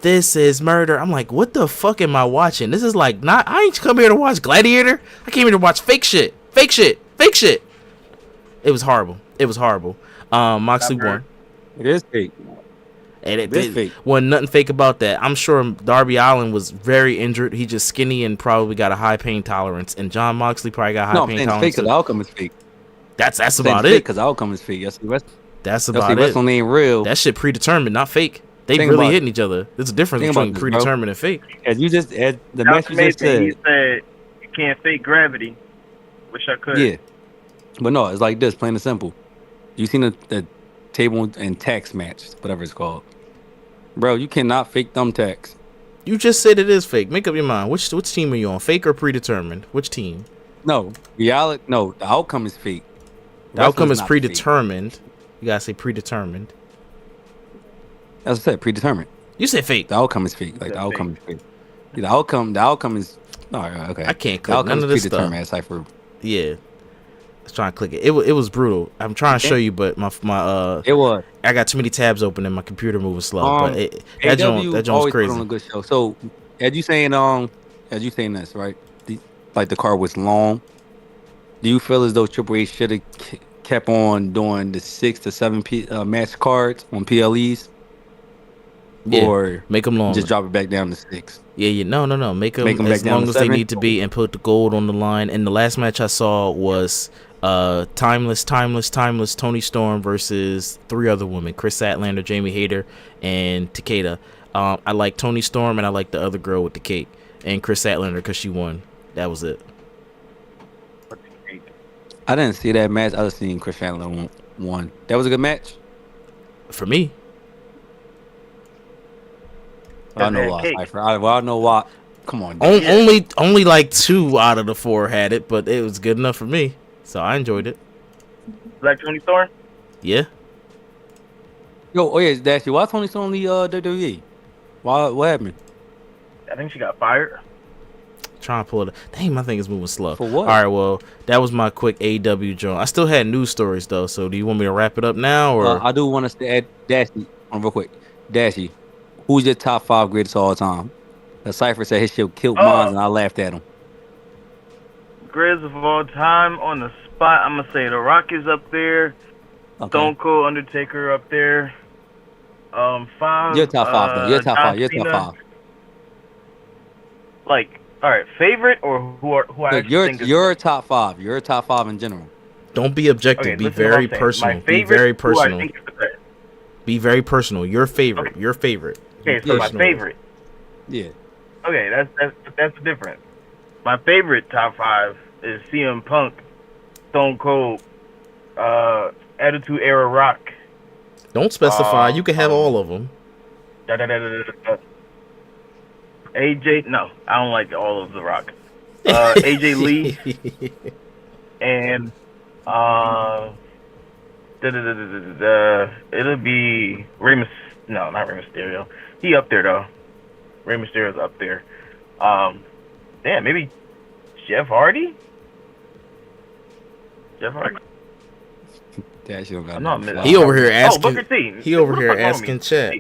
This is murder. I'm like, what the fuck am I watching? This is like, not, I ain't come here to watch Gladiator. I came here to watch fake shit. Fake shit. Fake shit. It was horrible. It was horrible. Moxley won. It is fake. And it wasn't nothing fake about that. I'm sure Darby Allin was very injured. He just skinny and probably got a high pain tolerance. And Jon Moxley probably got high pain tolerance. No, fake because the outcome is fake. That's about it. Because the outcome is fake. That's about it. Wrestling ain't real. That shit predetermined, not fake. They really hitting each other. There's a difference between predetermined and fake. And you just the match you just said. He said you can't fake gravity. Wish I could. Yeah, but no, it's like this, plain and simple. You seen the table and tax match, whatever it's called, bro? You cannot fake thumbtacks. You just said it is fake. Make up your mind. Which team are you on? Fake or predetermined? Which team? No, reality. No, the outcome is fake. The outcome is predetermined. Fake. You gotta say predetermined. As I said, predetermined. You said fake. The outcome is fake. Like the outcome is fake. The outcome is. No, okay. I can't click none of this stuff. Cypher. Yeah. Let's try and click it. It was brutal. I'm trying to show you, but my it was. I got too many tabs open and my computer moving slow. But that joint's crazy. On a good show. So, as you saying this, right? The card was long. Do you feel as though Triple H should have kept on doing the 6 to 7 match cards on PLEs? Yeah, or make them long. Just drop it back down to 6. Yeah. No. Make them as long as they need to be, and put the gold on the line. And the last match I saw was timeless Tony Storm versus 3 other women: Chris Statlander, Jamie Hayter, and Takeda. I like Tony Storm, and I like the other girl with the cake, and Chris Statlander because she won. That was it. I didn't see that match. I just seen Chris Statlander won. That was a good match for me. I know why, Cypher. I know why. Come on, dude. Only like 2 out of the 4 had it, but it was good enough for me, so I enjoyed it. Black Tony Storm? Yeah. Yo, oh yeah, Dashi. Why Tony Storm the WWE? Why? What happened? I think she got fired. Trying to pull it. Dang, my thing is moving slow. For what? All right, well, that was my quick AW joint. I still had news stories though, so do you want me to wrap it up now, or I do want to add Dashi real quick. Dashi, who's your top 5 greatest of all time? The Cypher said his shit killed mine, and I laughed at him. Greatest of all time on the spot, I'm gonna say The Rock is up there. Okay. Stone Cold, Undertaker up there. 5. Your top 5 though. Your top 5. Your top Cena. 5. Like, all right, favorite or who I actually think is your top 5. Your top 5 in general. don't be objective. Okay, be listen to what very I'm saying. personal. My Be favorite, very who I personal. think is the best. Be very personal. Your favorite. Okay. Your favorite. Okay, Be so my personal. favorite. Yeah. Okay, that's different. My favorite top 5 is CM Punk, Stone Cold, Attitude Era Rock. Don't specify. You can have all of them. AJ, no, I don't like all of The Rock. AJ Lee and it'll be no, not Rey Mysterio. He up there though. Rey Mysterio's up there. Damn, maybe Jeff Hardy. Jeff Hardy. Dashi don't got I'm not no missing. fly. He over here asking. Booker T. He over What the here fuck wrong with asking me? chat.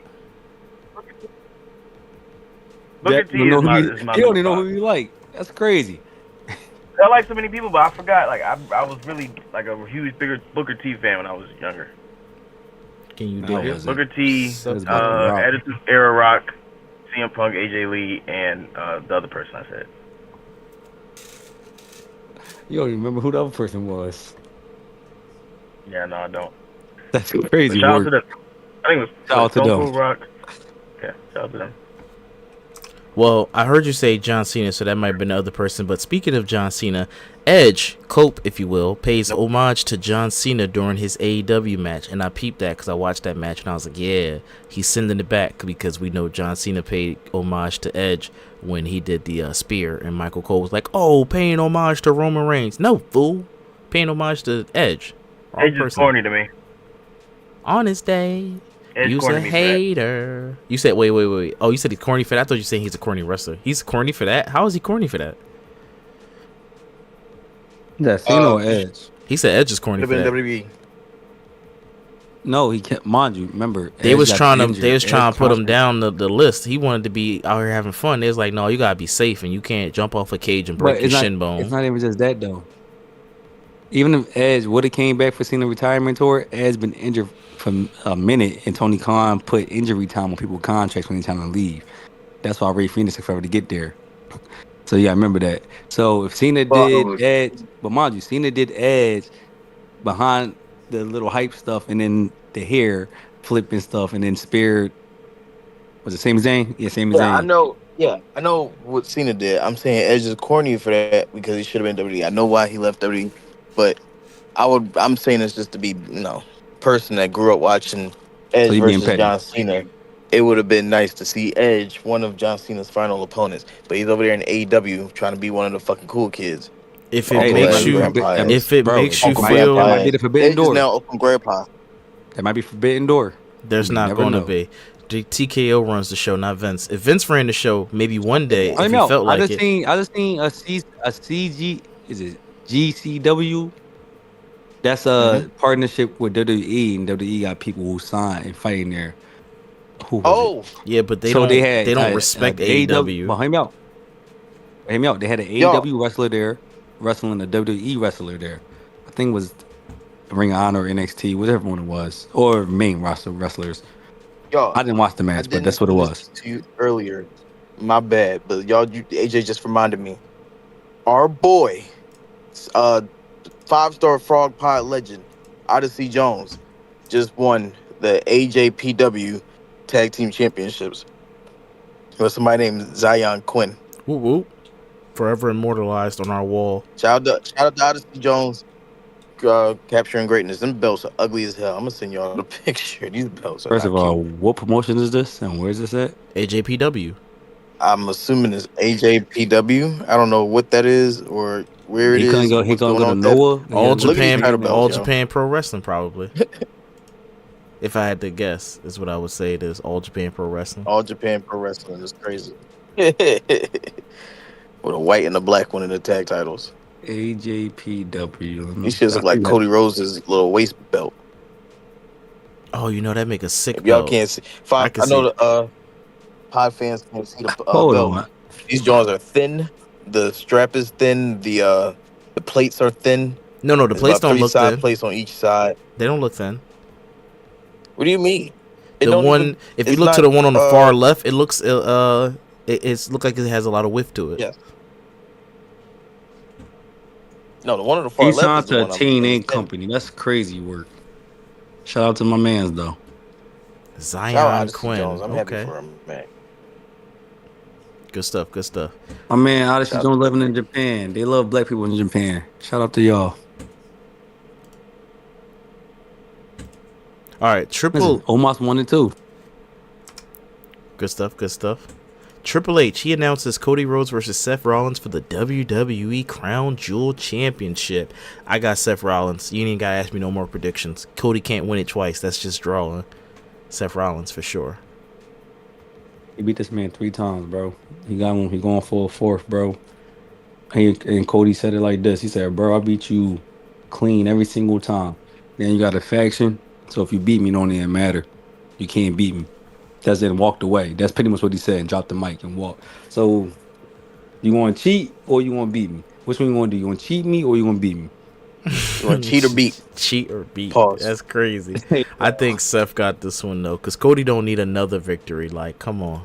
Booker T You know is who my, you- is my you don't even number know 5. who you like. That's crazy. I like so many people, but I forgot. Like I was really like a huge bigger Booker T fan when I was younger. Can you No, do it it? wasn't. Booker T, It was Booker Rock. Attitude Era Rock, CM Punk, AJ Lee, and the other person I said. You don't even remember who the other person was. Yeah, no, I don't. That's But crazy. shout out to Work. them. I think it was Shout out to Stone them. Cold Rock. Yeah, shout out to them. Well, I heard you say John Cena, so that might have been the other person. But speaking of John Cena, Edge, Cope, if you will, pays homage to John Cena during his AEW match. And I peeped that because I watched that match and I was like, yeah, he's sending it back because we know John Cena paid homage to Edge when he did the spear. And Michael Cole was like, oh, paying homage to Roman Reigns. No, fool. Paying homage to Edge. Wrong Edge is person. corny to me. On his day. Edge You's corny a to me for that. hater. You said wait. Oh, you said he's corny for that? I thought you said he's a corny wrestler. He's corny for that? How is he corny for that? That's Cena or Edge. He said Edge is corny Could for have been that. WWE. No, he can't. Mind you, remember They Edge was got trying to injured. they was trying to put him Edge down the list. He wanted to be out here having fun. They was like, no, you gotta be safe and you can't jump off a cage and break But your it's shin not, bone. it's not even just that though. Even if Edge would have came back for Cena retirement tour, Edge been injured for a minute, and Tony Khan put injury time on people's contracts when he's trying to leave. That's why Ray Phoenix took forever to get there. So yeah, I remember that. So if Cena did Edge, but mind you, Cena did Edge behind the little hype stuff, and then the hair flipping stuff, and then spear. Was it same Zayn? Yeah, same as Yeah, I Zayn. know. Yeah, I know what Cena did. I'm saying Edge is corny for that because he should have been WWE. I know why he left WWE, but I'm saying this just to be, person that grew up watching Edge you being versus petty. John Cena. It would have been nice to see Edge, one of John Cena's final opponents, but he's over there in AEW trying to be one of the fucking cool kids. If Hey, it they makes might be you grandpa. if it Bro, makes you Uncle feel Grandpa might be the forbidden Edge is door. now Open Grandpa. That might be forbidden door. there's You not never going to know. be. TKO runs the show, not Vince. If Vince ran the show, maybe one day if I he know. felt like I it. just seen a CG. Is it GCW? That's a partnership with WWE, and WWE got people who sign and fighting there. Who was it? Yeah, but they So don't. they They, had don't respect AEW. Well, hear me out. Hear me out. They had an AEW wrestler there, wrestling a WWE wrestler there. I think it was Ring of Honor, NXT, whatever one it was, or main roster wrestlers. Yo, I didn't watch the match, but that's what it was. To you earlier, my bad, but AJ just reminded me. Our boy, 5-star Frog Pod legend, Odyssey Jones, just won the AJPW Tag Team Championships. It was somebody named Zion Quinn. Whoop whoop. Forever immortalized on our wall. Shout out to Odyssey Jones. capturing greatness. Them belts are ugly as hell. I'm gonna send y'all the picture. These belts are First not of all, cute. what promotion is this and where is this at? AJPW. I'm assuming it's AJPW. I don't know what that is or where it He couldn't is go. or He what's couldn't going go on to with that. Noah. All Look at these Japan, title belts, All yo. Japan Pro Wrestling, probably. If I had to guess, is what I would say. It is All Japan Pro Wrestling. All Japan Pro Wrestling is crazy. With a white and a black one in the tag titles. AJPW. These shits I look like think Cody Rhodes' little waist belt. Oh, you know that make a sick If y'all belt. can't see, I can I know see. the pod fans can't see the Hold belt. on. These jaws are thin. The strap is thin. The plates are thin. No, the There's plates about don't 3 look side thin. plates on each side. They don't look thin. What do you mean? It The don't one, even. if you It's look to not. the one on the far left, it looks it's look like it has a lot of width to it. Yes. No, the one on the far He left is signed the to a one TNA is thin. company. That's crazy work. Shout out to my mans though. Shout out Zion Odyssey Quinn. Jones. I'm happy Okay, for him, man. good stuff. Good stuff. My man Odyssey Shout out Jones to living Quinn. in Japan. They love black people in Japan. Shout out to y'all. All right, Listen, Omos 1 and 2. Good stuff. Good stuff. Triple H, he announces Cody Rhodes versus Seth Rollins for the WWE Crown Jewel Championship. I got Seth Rollins. You ain't gotta ask me no more predictions. Cody can't win it twice. That's just drawing. Seth Rollins for sure. He beat this man 3 times, bro. He got one. He going for a 4th, bro. And Cody said it like this. He said, bro, I beat you clean every single time. Then you got a faction. So if you beat me, it don't even matter. You can't beat me. That's it and walked away. That's pretty much what he said and dropped the mic and walked. So you want to cheat or you want to beat me? Which one you want to do? You want to cheat me or you want to beat me? You want to cheat or beat? Cheat or beat. Pause. That's crazy. I think Seth got this one though, because Cody don't need another victory. Like, come on.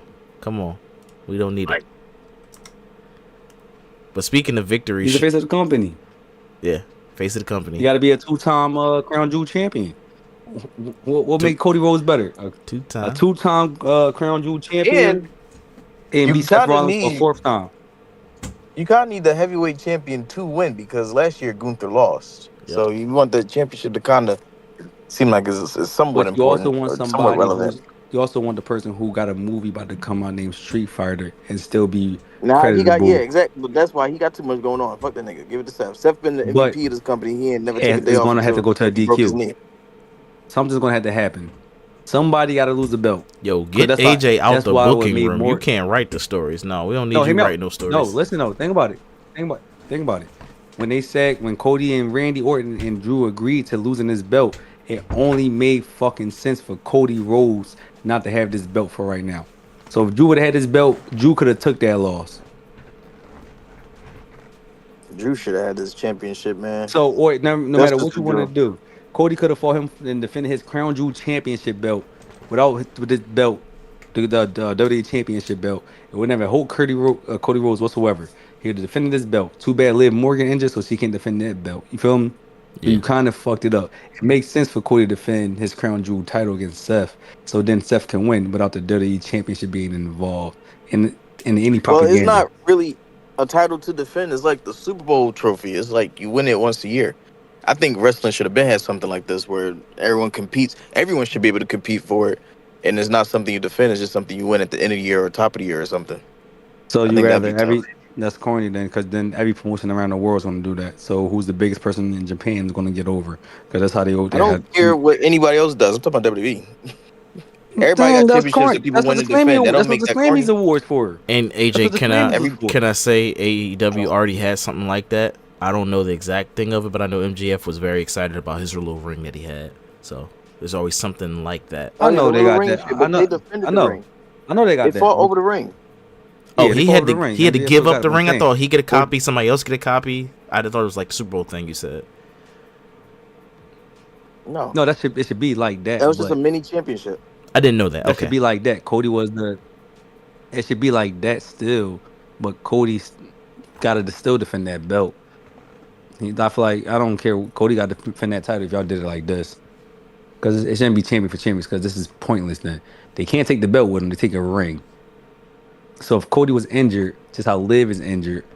We don't need it. But speaking of victory, He's the face of the company. Yeah, face of the company. You got to be a 2-time Crown Jewel champion. What make Cody Rhodes better? A 2-time Crown Jewel champion and beat Seth Rollins a 4th time. You kind of need the heavyweight champion to win because last year Gunther lost. Yep. So you want the championship to kind of seem like it's somewhat but you important. Also want somebody relevant. You also want the person who got a movie about to come out named Street Fighter and still be creditable. Exactly. But that's why he got too much going on. Fuck that nigga. Give it to Seth. Seth been the MVP of this company. He ain't never taken a day off. It's gonna have to go to a DQ. Something's gonna have to happen. Somebody got to lose the belt. Yo, get AJ out the booking room. You can't write the stories. No, we don't need you writing no stories. No, listen though. Think about it. When Cody and Randy Orton and Drew agreed to losing this belt, it only made fucking sense for Cody Rhodes not to have this belt for right now. So if Drew would have had this belt, Drew could have took that loss. Drew should have had this championship, man. So, no matter what you want to do, Cody could have fought him and defended his Crown Jewel Championship belt with this belt, the WWE Championship belt. It would never hold Cody Rhodes whatsoever. He would have defended this belt. Too bad Liv Morgan injured, so she can't defend that belt. You feel me? Yeah. You kind of fucked it up. It makes sense for Cody to defend his Crown Jewel title against Seth, so then Seth can win without the WWE Championship being involved in any propaganda. Well, it's not really a title to defend. It's like the Super Bowl trophy. It's like you win it once a year. I think wrestling should have had something like this where everyone competes. Everyone should be able to compete for it, and it's not something you defend. It's just something you win at the end of the year or top of the year or something. So you rather that's corny then, because then every promotion around the world is going to do that. So who's the biggest person in Japan is going to get over? Because that's how they. I don't care what anybody else does. I'm talking about WWE. Everybody got championships that people win to defend. That don't make that corny. Awards for. And AJ, can I say AEW already has something like that? I don't know the exact thing of it, but I know MJF was very excited about his little ring that he had. So there's always something like that. I know they got that. I know they got that. They fought over the ring. Oh, yeah, he had to give up the ring. I thought he get a copy. Somebody else get a copy. I thought it was like the Super Bowl thing you said. No, it should be like that. That was just a mini championship. I didn't know that. It should be like that. Cody was it should be like that still, but Cody's got to still defend that belt. I feel like I don't care. Cody got to defend that title if y'all did it like this, because it shouldn't be champion for champions. Because this is pointless. Then they can't take the belt with them. They take a ring. So if Cody was injured, just how Liv is injured,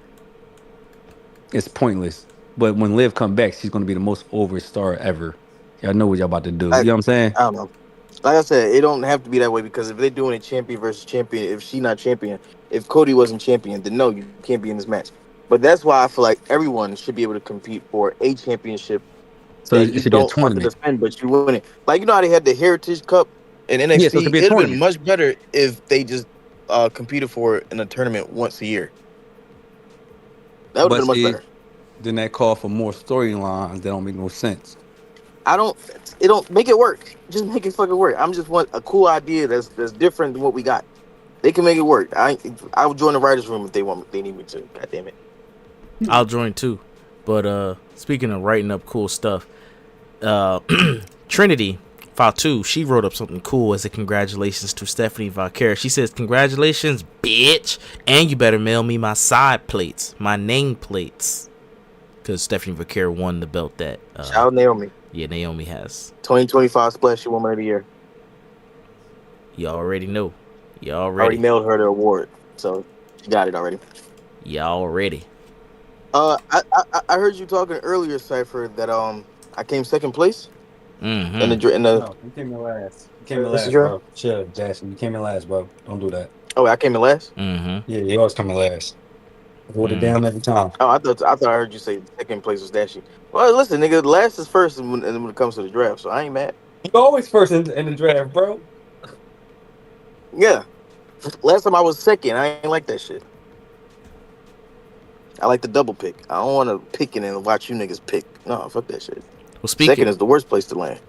it's pointless. But when Liv come back, she's gonna be the most over star ever. Y'all know what y'all about to do. I, You know what I'm saying? I don't know. Like I said, it don't have to be that way because if they're doing a champion versus champion, if she not champion, if Cody wasn't champion, then no, you can't be in this match. But that's why I feel like everyone should be able to compete for a championship So that it you should be a don't have to tournament. defend, but you win it. Like you know how they had the Heritage Cup in Yeah, so it should NXT. be a It'd have been tournament. much better if they just competed for it in a tournament once a year. That would have But been much see, better. then that call for more storylines that don't make no sense. It don't make it work. Just make it fucking work. I'm just want a cool idea that's different than what we got. They can make it work. I would join the writers' room if they need me to. God damn it. I'll join too. But speaking of writing up cool stuff, Trinity Fatu, she wrote up something cool as a congratulations to Stephanie Valkyrie. She says, "Congratulations, bitch, and you better mail me my side plates, my name plates." Because Stephanie Valkyrie won the belt that Shout out Naomi. yeah, Naomi has. 2025 Splashy Woman of the Year. You already know. You I already already. mailed her the award, so she got it already. You already. I heard you talking earlier, Cypher, that I came second place Mm-hmm. in the No, you came in last. You came in This is last, your- bro. Chill, Jackson. You came in last, bro. Don't do that. Oh, I came in last. Mm-hmm. Yeah, you always come in last. Hold it down every time. Oh, I thought I heard you say second place was Dashi. Well, listen, nigga, last is first when it comes to the draft, so I ain't mad. You always first in the draft, bro. Yeah, last time I was second. I ain't like that shit. I like the double pick. I don't want to pick it and watch you niggas pick. No, fuck that shit. Well, Second is the worst place to land.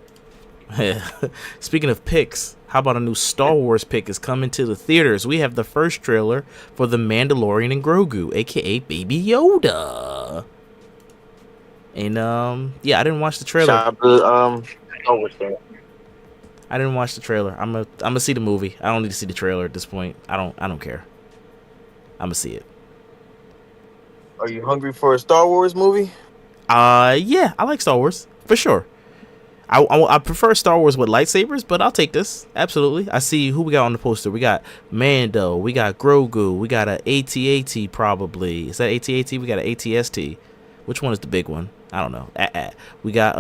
Speaking of picks, how about a new Star Wars pick is coming to the theaters? We have the first trailer for The Mandalorian and Grogu, aka Baby Yoda. And yeah, I didn't watch the trailer. Shout out to Star Wars fan. I didn't watch the trailer. I'm gonna see the movie. I don't need to see the trailer at this point. I don't care. I'm gonna see it. Are you hungry for a Star Wars movie? Yeah, I like Star Wars for sure. I prefer Star Wars with lightsabers, but I'll take this. Absolutely. I see who we got on the poster. We got Mando. We got Grogu. We got a AT-AT probably. Is that AT-AT? We got an AT-ST. Which one is the big one? I don't know. We got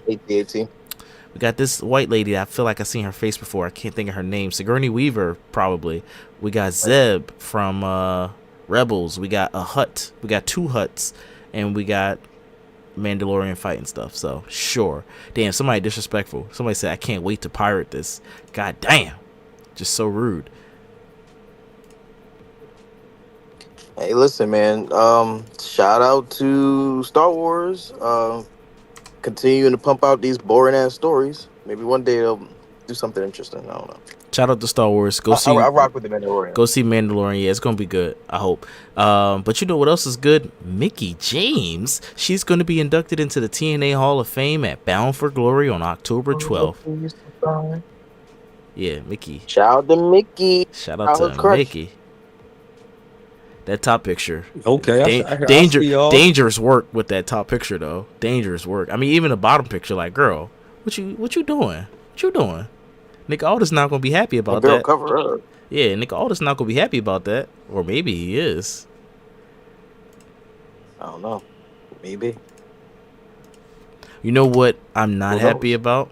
AT-AT. we got this white lady. I feel like I've seen her face before. I can't think of her name. Sigourney Weaver probably. We got Zeb from Rebels. We got a hut. We got two huts, and we got Mandalorian fight and stuff. So sure. Damn, somebody disrespectful. Somebody said I can't wait to pirate this. God damn, just so rude. Hey, listen, man. Shout out to Star Wars. Continuing to pump out these boring ass stories. Maybe one day they'll do something interesting. I don't know. Shout out to Star Wars. Go see. I rock with the Mandalorian. Go see Mandalorian. Yeah, it's gonna be good. I hope. But you know what else is good? Mickie James. She's gonna be inducted into the TNA Hall of Fame at Bound for Glory on October 12th. Yeah, Mickie. Shout out to Mickey. Shout out to Mickie. That top picture. Okay, Dangerous work with that top picture though. Dangerous work. I mean, even the bottom picture, like, girl, what you doing? What you doing? Nick Aldis not gonna be happy about that. Cover up. Yeah, Nick Aldis not gonna be happy about that, or maybe he is. I don't know. Maybe. You know what? I'm not happy about.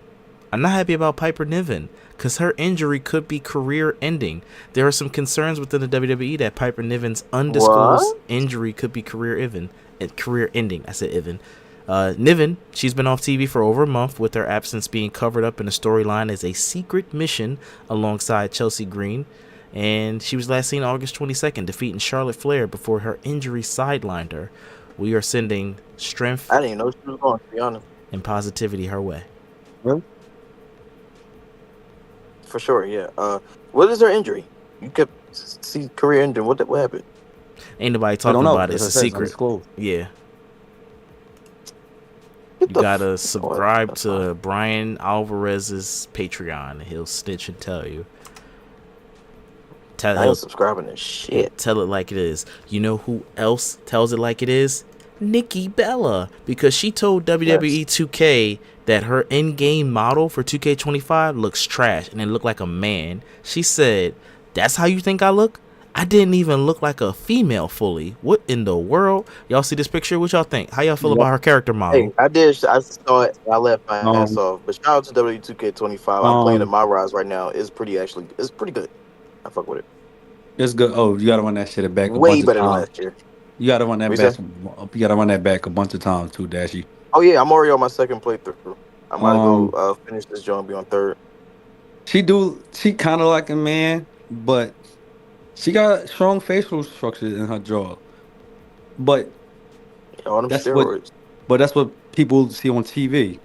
I'm not happy about Piper Niven because her injury could be career-ending. There are some concerns within the WWE that Piper Niven's undisclosed injury could be career-ending. I said even. Niven, she's been off TV for over a month with her absence being covered up in a storyline as a secret mission alongside Chelsea Green. And she was last seen August 22nd defeating Charlotte Flair before her injury sidelined her. We are sending strength I didn't even know she was going, to be honest. and positivity her way. Really? For sure, yeah. What is her injury? You kept see career ending. What happened? Ain't nobody talking about it. It's a secret. Yeah. You gotta subscribe to Brian Alvarez's Patreon. He'll snitch and tell you. I ain't subscribing to shit. Tell it like it is. You know who else tells it like it is? Nikki Bella, because she told WWE 2K that her in-game model for 2K25 looks trash and it looked like a man. She said, "That's how you think I look? I didn't even look like a female fully. What in the world? Y'all see this picture? What y'all think? How y'all feel about her character model? Hey, I did. I saw it. I left my ass Um, off. But shout out to W2K25. I'm playing at my rise right now. It's pretty good. I fuck with it. it's good. Oh, you gotta run that shit back a Way bunch of better than times. last year. You gotta run that What you back. say? You gotta run that back a bunch of times too, Dashy. Oh yeah, I'm already on my second playthrough. I'm about to Um, go finish this joint. Be on third. she kind of like a man, but she got strong facial structures in her jaw. But All them that's what, steroids. that's what people see on TV.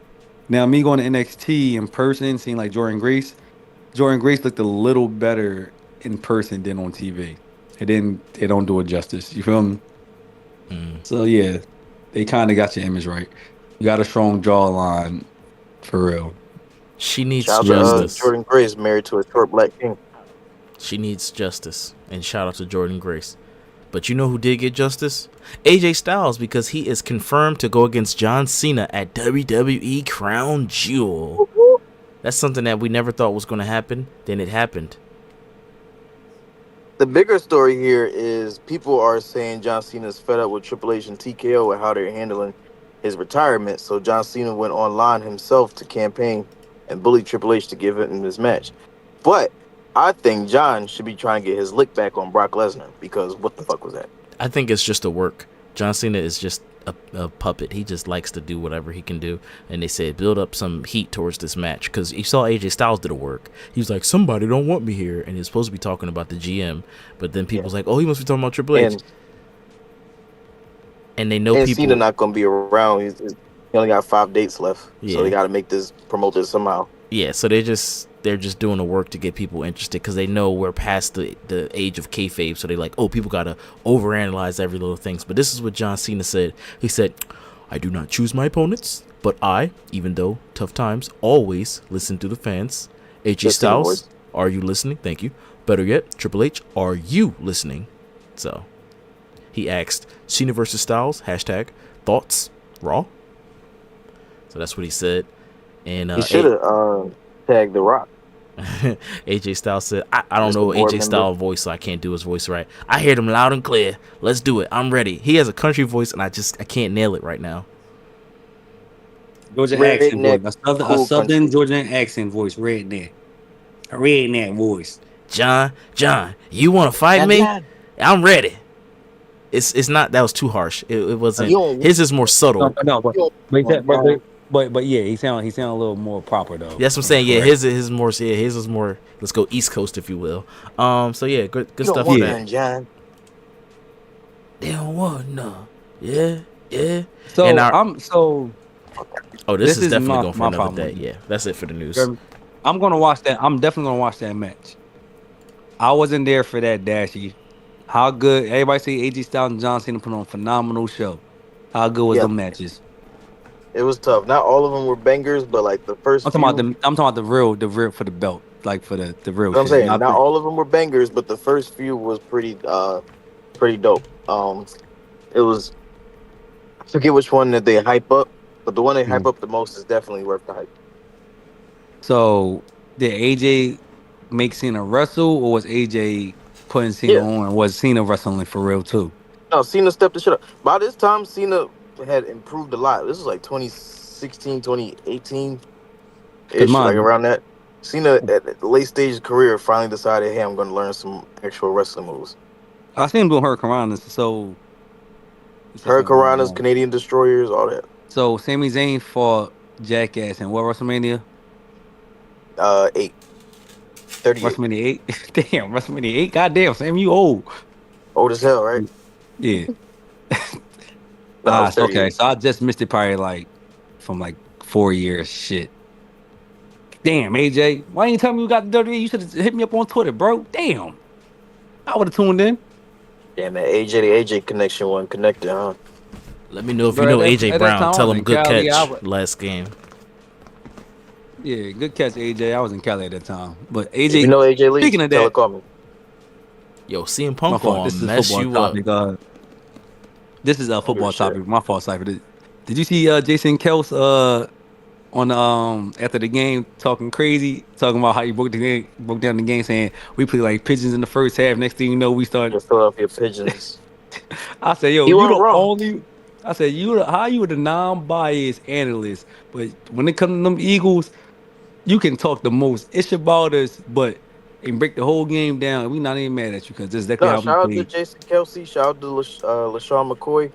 Now, me going to NXT in person, seeing like Jordan Grace looked a little better in person than on TV. They don't do it justice. You feel me? So yeah, they kind of got your image right. You got a strong jawline, for real. She needs Shout out to justice. Jordan Grace, married to a short black king. She needs justice. And shout out to Jordan Grace. But you know who did get justice? AJ Styles, because he is confirmed to go against John Cena at WWE Crown Jewel. That's something that we never thought was going to happen. Then it happened. The bigger story here is people are saying John Cena's fed up with Triple H and TKO and how they're handling his retirement. So John Cena went online himself to campaign and bully Triple H to give him this match. But I think John should be trying to get his lick back on Brock Lesnar, because what the fuck was that? I think it's just a work. John Cena is just a puppet. He just likes to do whatever he can do. And they said build up some heat towards this match, because you saw AJ Styles did a work. He was like, somebody don't want me here, and he's supposed to be talking about the GM, but then people's like, oh, he must be talking about Triple H. And they know and people. Cena not gonna be around. He only got 5 dates left, so they got to make this promote this somehow. Yeah, so they're just doing the work to get people interested, because they know we're past the age of kayfabe. So they're like, oh, people gotta overanalyze every little thing. But this is what John Cena said. He said, I do not choose my opponents, but I, even though tough times, always listen to the fans. AJ Styles, are you listening? Thank you. Better yet, Triple H, are you listening? So he asked Cena versus Styles, hashtag thoughts, Raw. So that's what he said. And he should have tagged The Rock. AJ Styles said, I don't know AJ Styles voice, so I can't do his voice right. I heard him loud and clear. Let's do it. I'm ready. He has a country voice, and I can't nail it right now. Georgia accent voice. A southern Georgian accent voice. Redneck voice. John, you want to fight me? I'm ready. It's not. That was too harsh. It wasn't. His is more subtle. But yeah, he sound a little more proper though. That's what I'm saying. Yeah, his is more. Yeah, his is more. Let's go East Coast, if you will. So yeah, good stuff. Yeah, John. They don't want no. Yeah. So and Oh, this is definitely going for another day. Yeah, that's it for the news. I'm gonna watch that. I'm definitely gonna watch that match. I wasn't there for that, Dashy. How good? Everybody say AJ Styles and John Cena put on a phenomenal show. How good was the matches? It was tough. Not all of them were bangers, but like the first. I'm talking about the real for the belt, like for the real. I'm saying not all of them were bangers, but the first few was pretty dope. It was. I forget which one that they hype up, but the one they hype up the most is definitely worth the hype. So did AJ make Cena wrestle, or was AJ putting Cena on? Was Cena wrestling for real too? No, Cena stepped the shit up. By this time, Cena had improved a lot. This was like 2016, 2018 ish, like around that. Cena at the late stage of his career finally decided, hey, I'm going to learn some actual wrestling moves. I seen him doing Hurricanranas, so Hurricanranas, Canadian Destroyers, all that. So Sami Zayn fought Jackass in what WrestleMania? 8. 38. WrestleMania 8? Damn, WrestleMania 8? Goddamn, Sam, you old. Old as hell, right? Yeah. Okay, so I just missed it probably from 4 years. Shit. Damn, AJ, why didn't you tell me you got the WWE? You should have hit me up on Twitter, bro. Damn. I would have tuned in. Damn, that AJ to AJ connection wasn't connected, huh? Let me know if you know AJ Brown. Tell him good catch last game. Yeah, good catch, AJ. I was in Cali at that time. But AJ, if you know AJ Lee, speaking of that, call me. Yo, CM Punk gonna mess you up. This is a football topic. My fault, Cypher. Did you see Jason Kelce on after the game talking crazy, talking about how you broke down the game, saying we play like pigeons in the first half. Next thing you know, we start. Your Philadelphia Pigeons. I said, yo, He you wasn't the wrong. only. I said, how you the non-biased analyst, but when it comes to them Eagles, you can talk the most. It's about us, but and break the whole game down. We not even mad at you because this is exactly No, how we shout out to played. Jason Kelsey. Shout out to LaShawn McCoy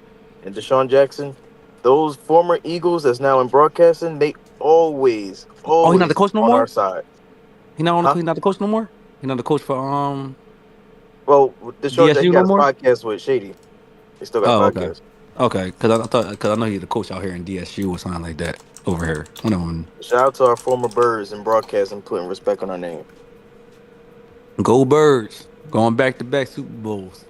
and Deshaun Jackson. Those former Eagles that's now in broadcasting, they always, Oh, he not the always coach no on our more. side. He not on the. Huh? He not the coach no more. He not the coach for Well, Deshaun Jackson DSU no got his more. podcast with Shady. They still got a Oh, okay. podcast. Okay, because I know he's the coach out here in DSU or something like that over here. One of them. Shout out to our former Birds in broadcasting, putting respect on our name. Go Birds, going back to back Super Bowls.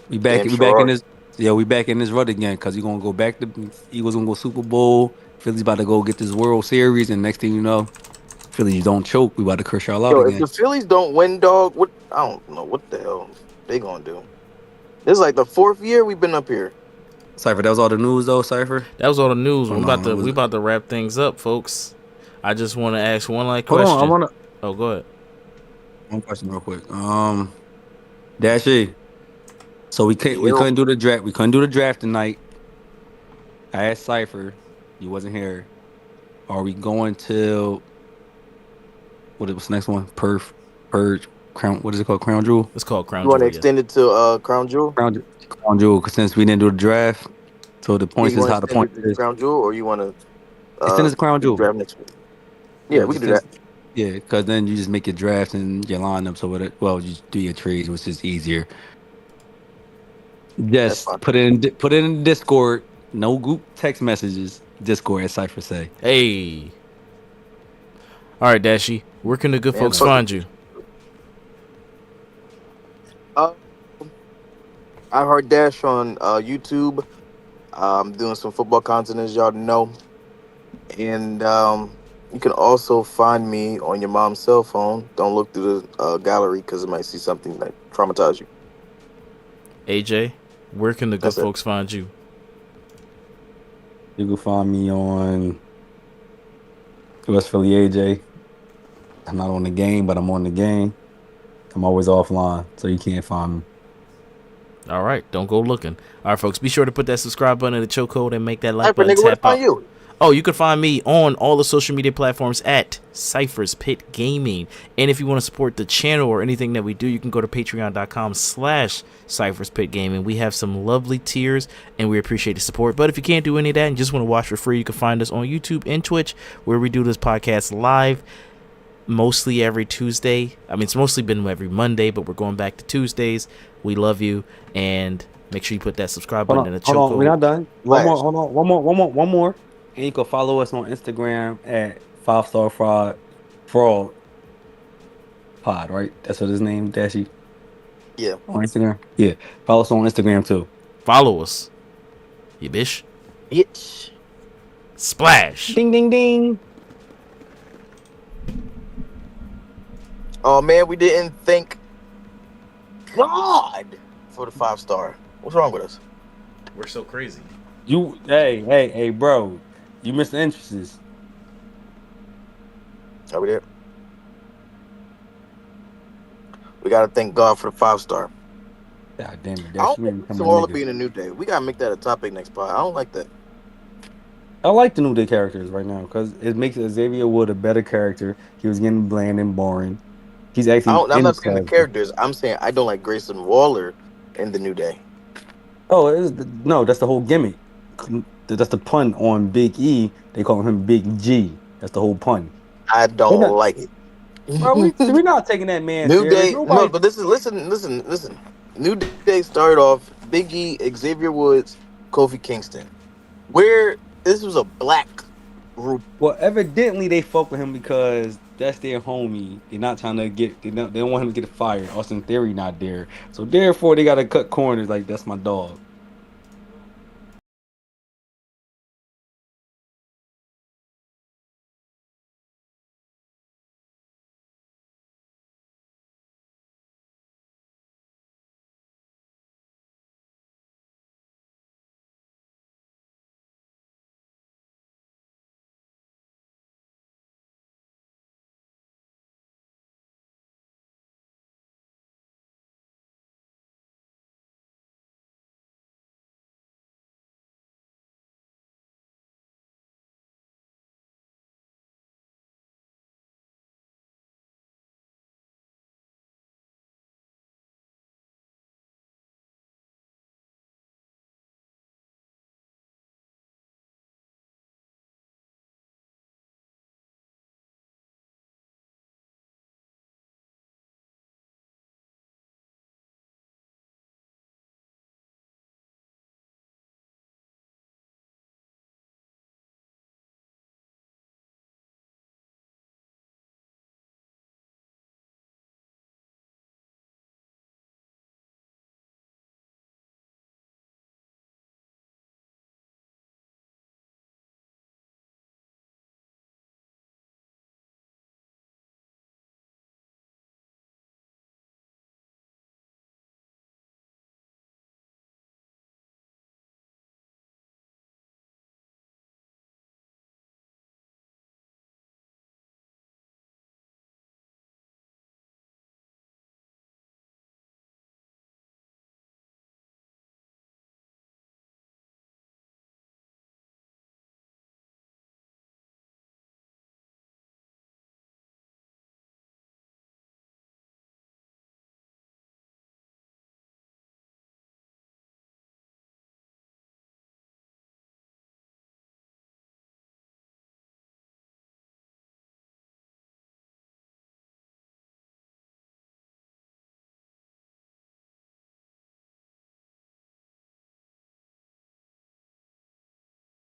We back. Damn We sure back in are. this. Yeah, we back in this rut again because you're gonna go back to Eagles gonna go Super Bowl. Philly's about to go get this World Series, and next thing you know, Philly don't choke. We about to curse y'all out Yo, if again. the Phillies don't win, dog, what? I don't know what the hell they gonna do. This is like the 4th year we've been up here. Cypher, that was all the news though. Cypher. That was all the news. Hold on, We about to wrap things up, folks. I just want to ask one last Hold question. on, I wanna Oh, go ahead. one question real quick. Dashi. So we Yo. couldn't do the draft. We couldn't do the draft tonight. I asked Cypher, you wasn't here. Are we going to what's the next one? Purge, Crown. What is it called? Crown Jewel. It's called Crown You want to Julia. extend it to Crown Jewel? Crown Jewel. 'Cause since we didn't do the draft, so the points You is want how to the extend point it to is. Crown Jewel, or you want to Extend it to Crown Jewel. draft next week? Yeah, we can do that. Yeah, because then you just make your drafts and your lineup. So you do your trades, which is easier. That's Just fine. put it in Discord. No group text messages. Discord, as Cypher say. Hey. All right, Dashi. Where can the good folks fuck find it. you? I heard Dash on YouTube. I'm doing some football content, as y'all know, and you can also find me on your mom's cell phone. Don't look through the gallery because it might see something that traumatize you. AJ, where can the good That's it. folks find you? You can find me on West Philly AJ. I'm not on the game, but I'm on the game. I'm always offline, so you can't find me. All right, don't go looking. All right, folks, be sure to put that subscribe button in the chokehold and make that like Cypher, button nigga, where to tap out. find you? Oh, you can find me on all the social media platforms at Cypher's Pit Gaming. And if you want to support the channel or anything that we do, you can go to patreon.com/Cypher's Pit Gaming. We have some lovely tiers and we appreciate the support. But if you can't do any of that and just want to watch for free, you can find us on YouTube and Twitch, where we do this podcast live mostly every Tuesday. I mean, it's mostly been every Monday, but we're going back to Tuesdays. We love you, and make sure you put that subscribe button in the Hold on, we're chokehold. not done. One more. And you can follow us on Instagram at 5-Star Fraud Pod, right? That's what his name, Dashi. Yeah. On Instagram. Yeah, follow us on Instagram too. Follow us, you bish. Bitch. Splash. Ding ding ding. Oh man, we didn't thank God for the 5-star. What's wrong with us? We're so crazy. Hey, bro. You missed the entrances. Are we there? We gotta thank God for the 5-star. God damn it. I That's don't really think becoming a Koala nigga. being a new day. We gotta make that a topic next pod. I don't like that. I like the New Day characters right now because it makes Xavier Wood a better character. He was getting bland and boring. He's actually. I'm in not his saying the character. characters. I'm saying I don't like Grayson Waller in the new day. Oh, no, that's the whole gimmick. That's the pun on Big E. They call him Big G. That's the whole pun. I don't like it. Bro, we're not taking that man New serious. Day, Nobody. no, but this is listen. New Day started off Big E, Xavier Woods, Kofi Kingston. Where this was a black group. Well, evidently they fuck with him because that's their homie. They're not trying to get. They don't want him to get fired. Austin Theory not there, so therefore they gotta cut corners. Like that's my dog.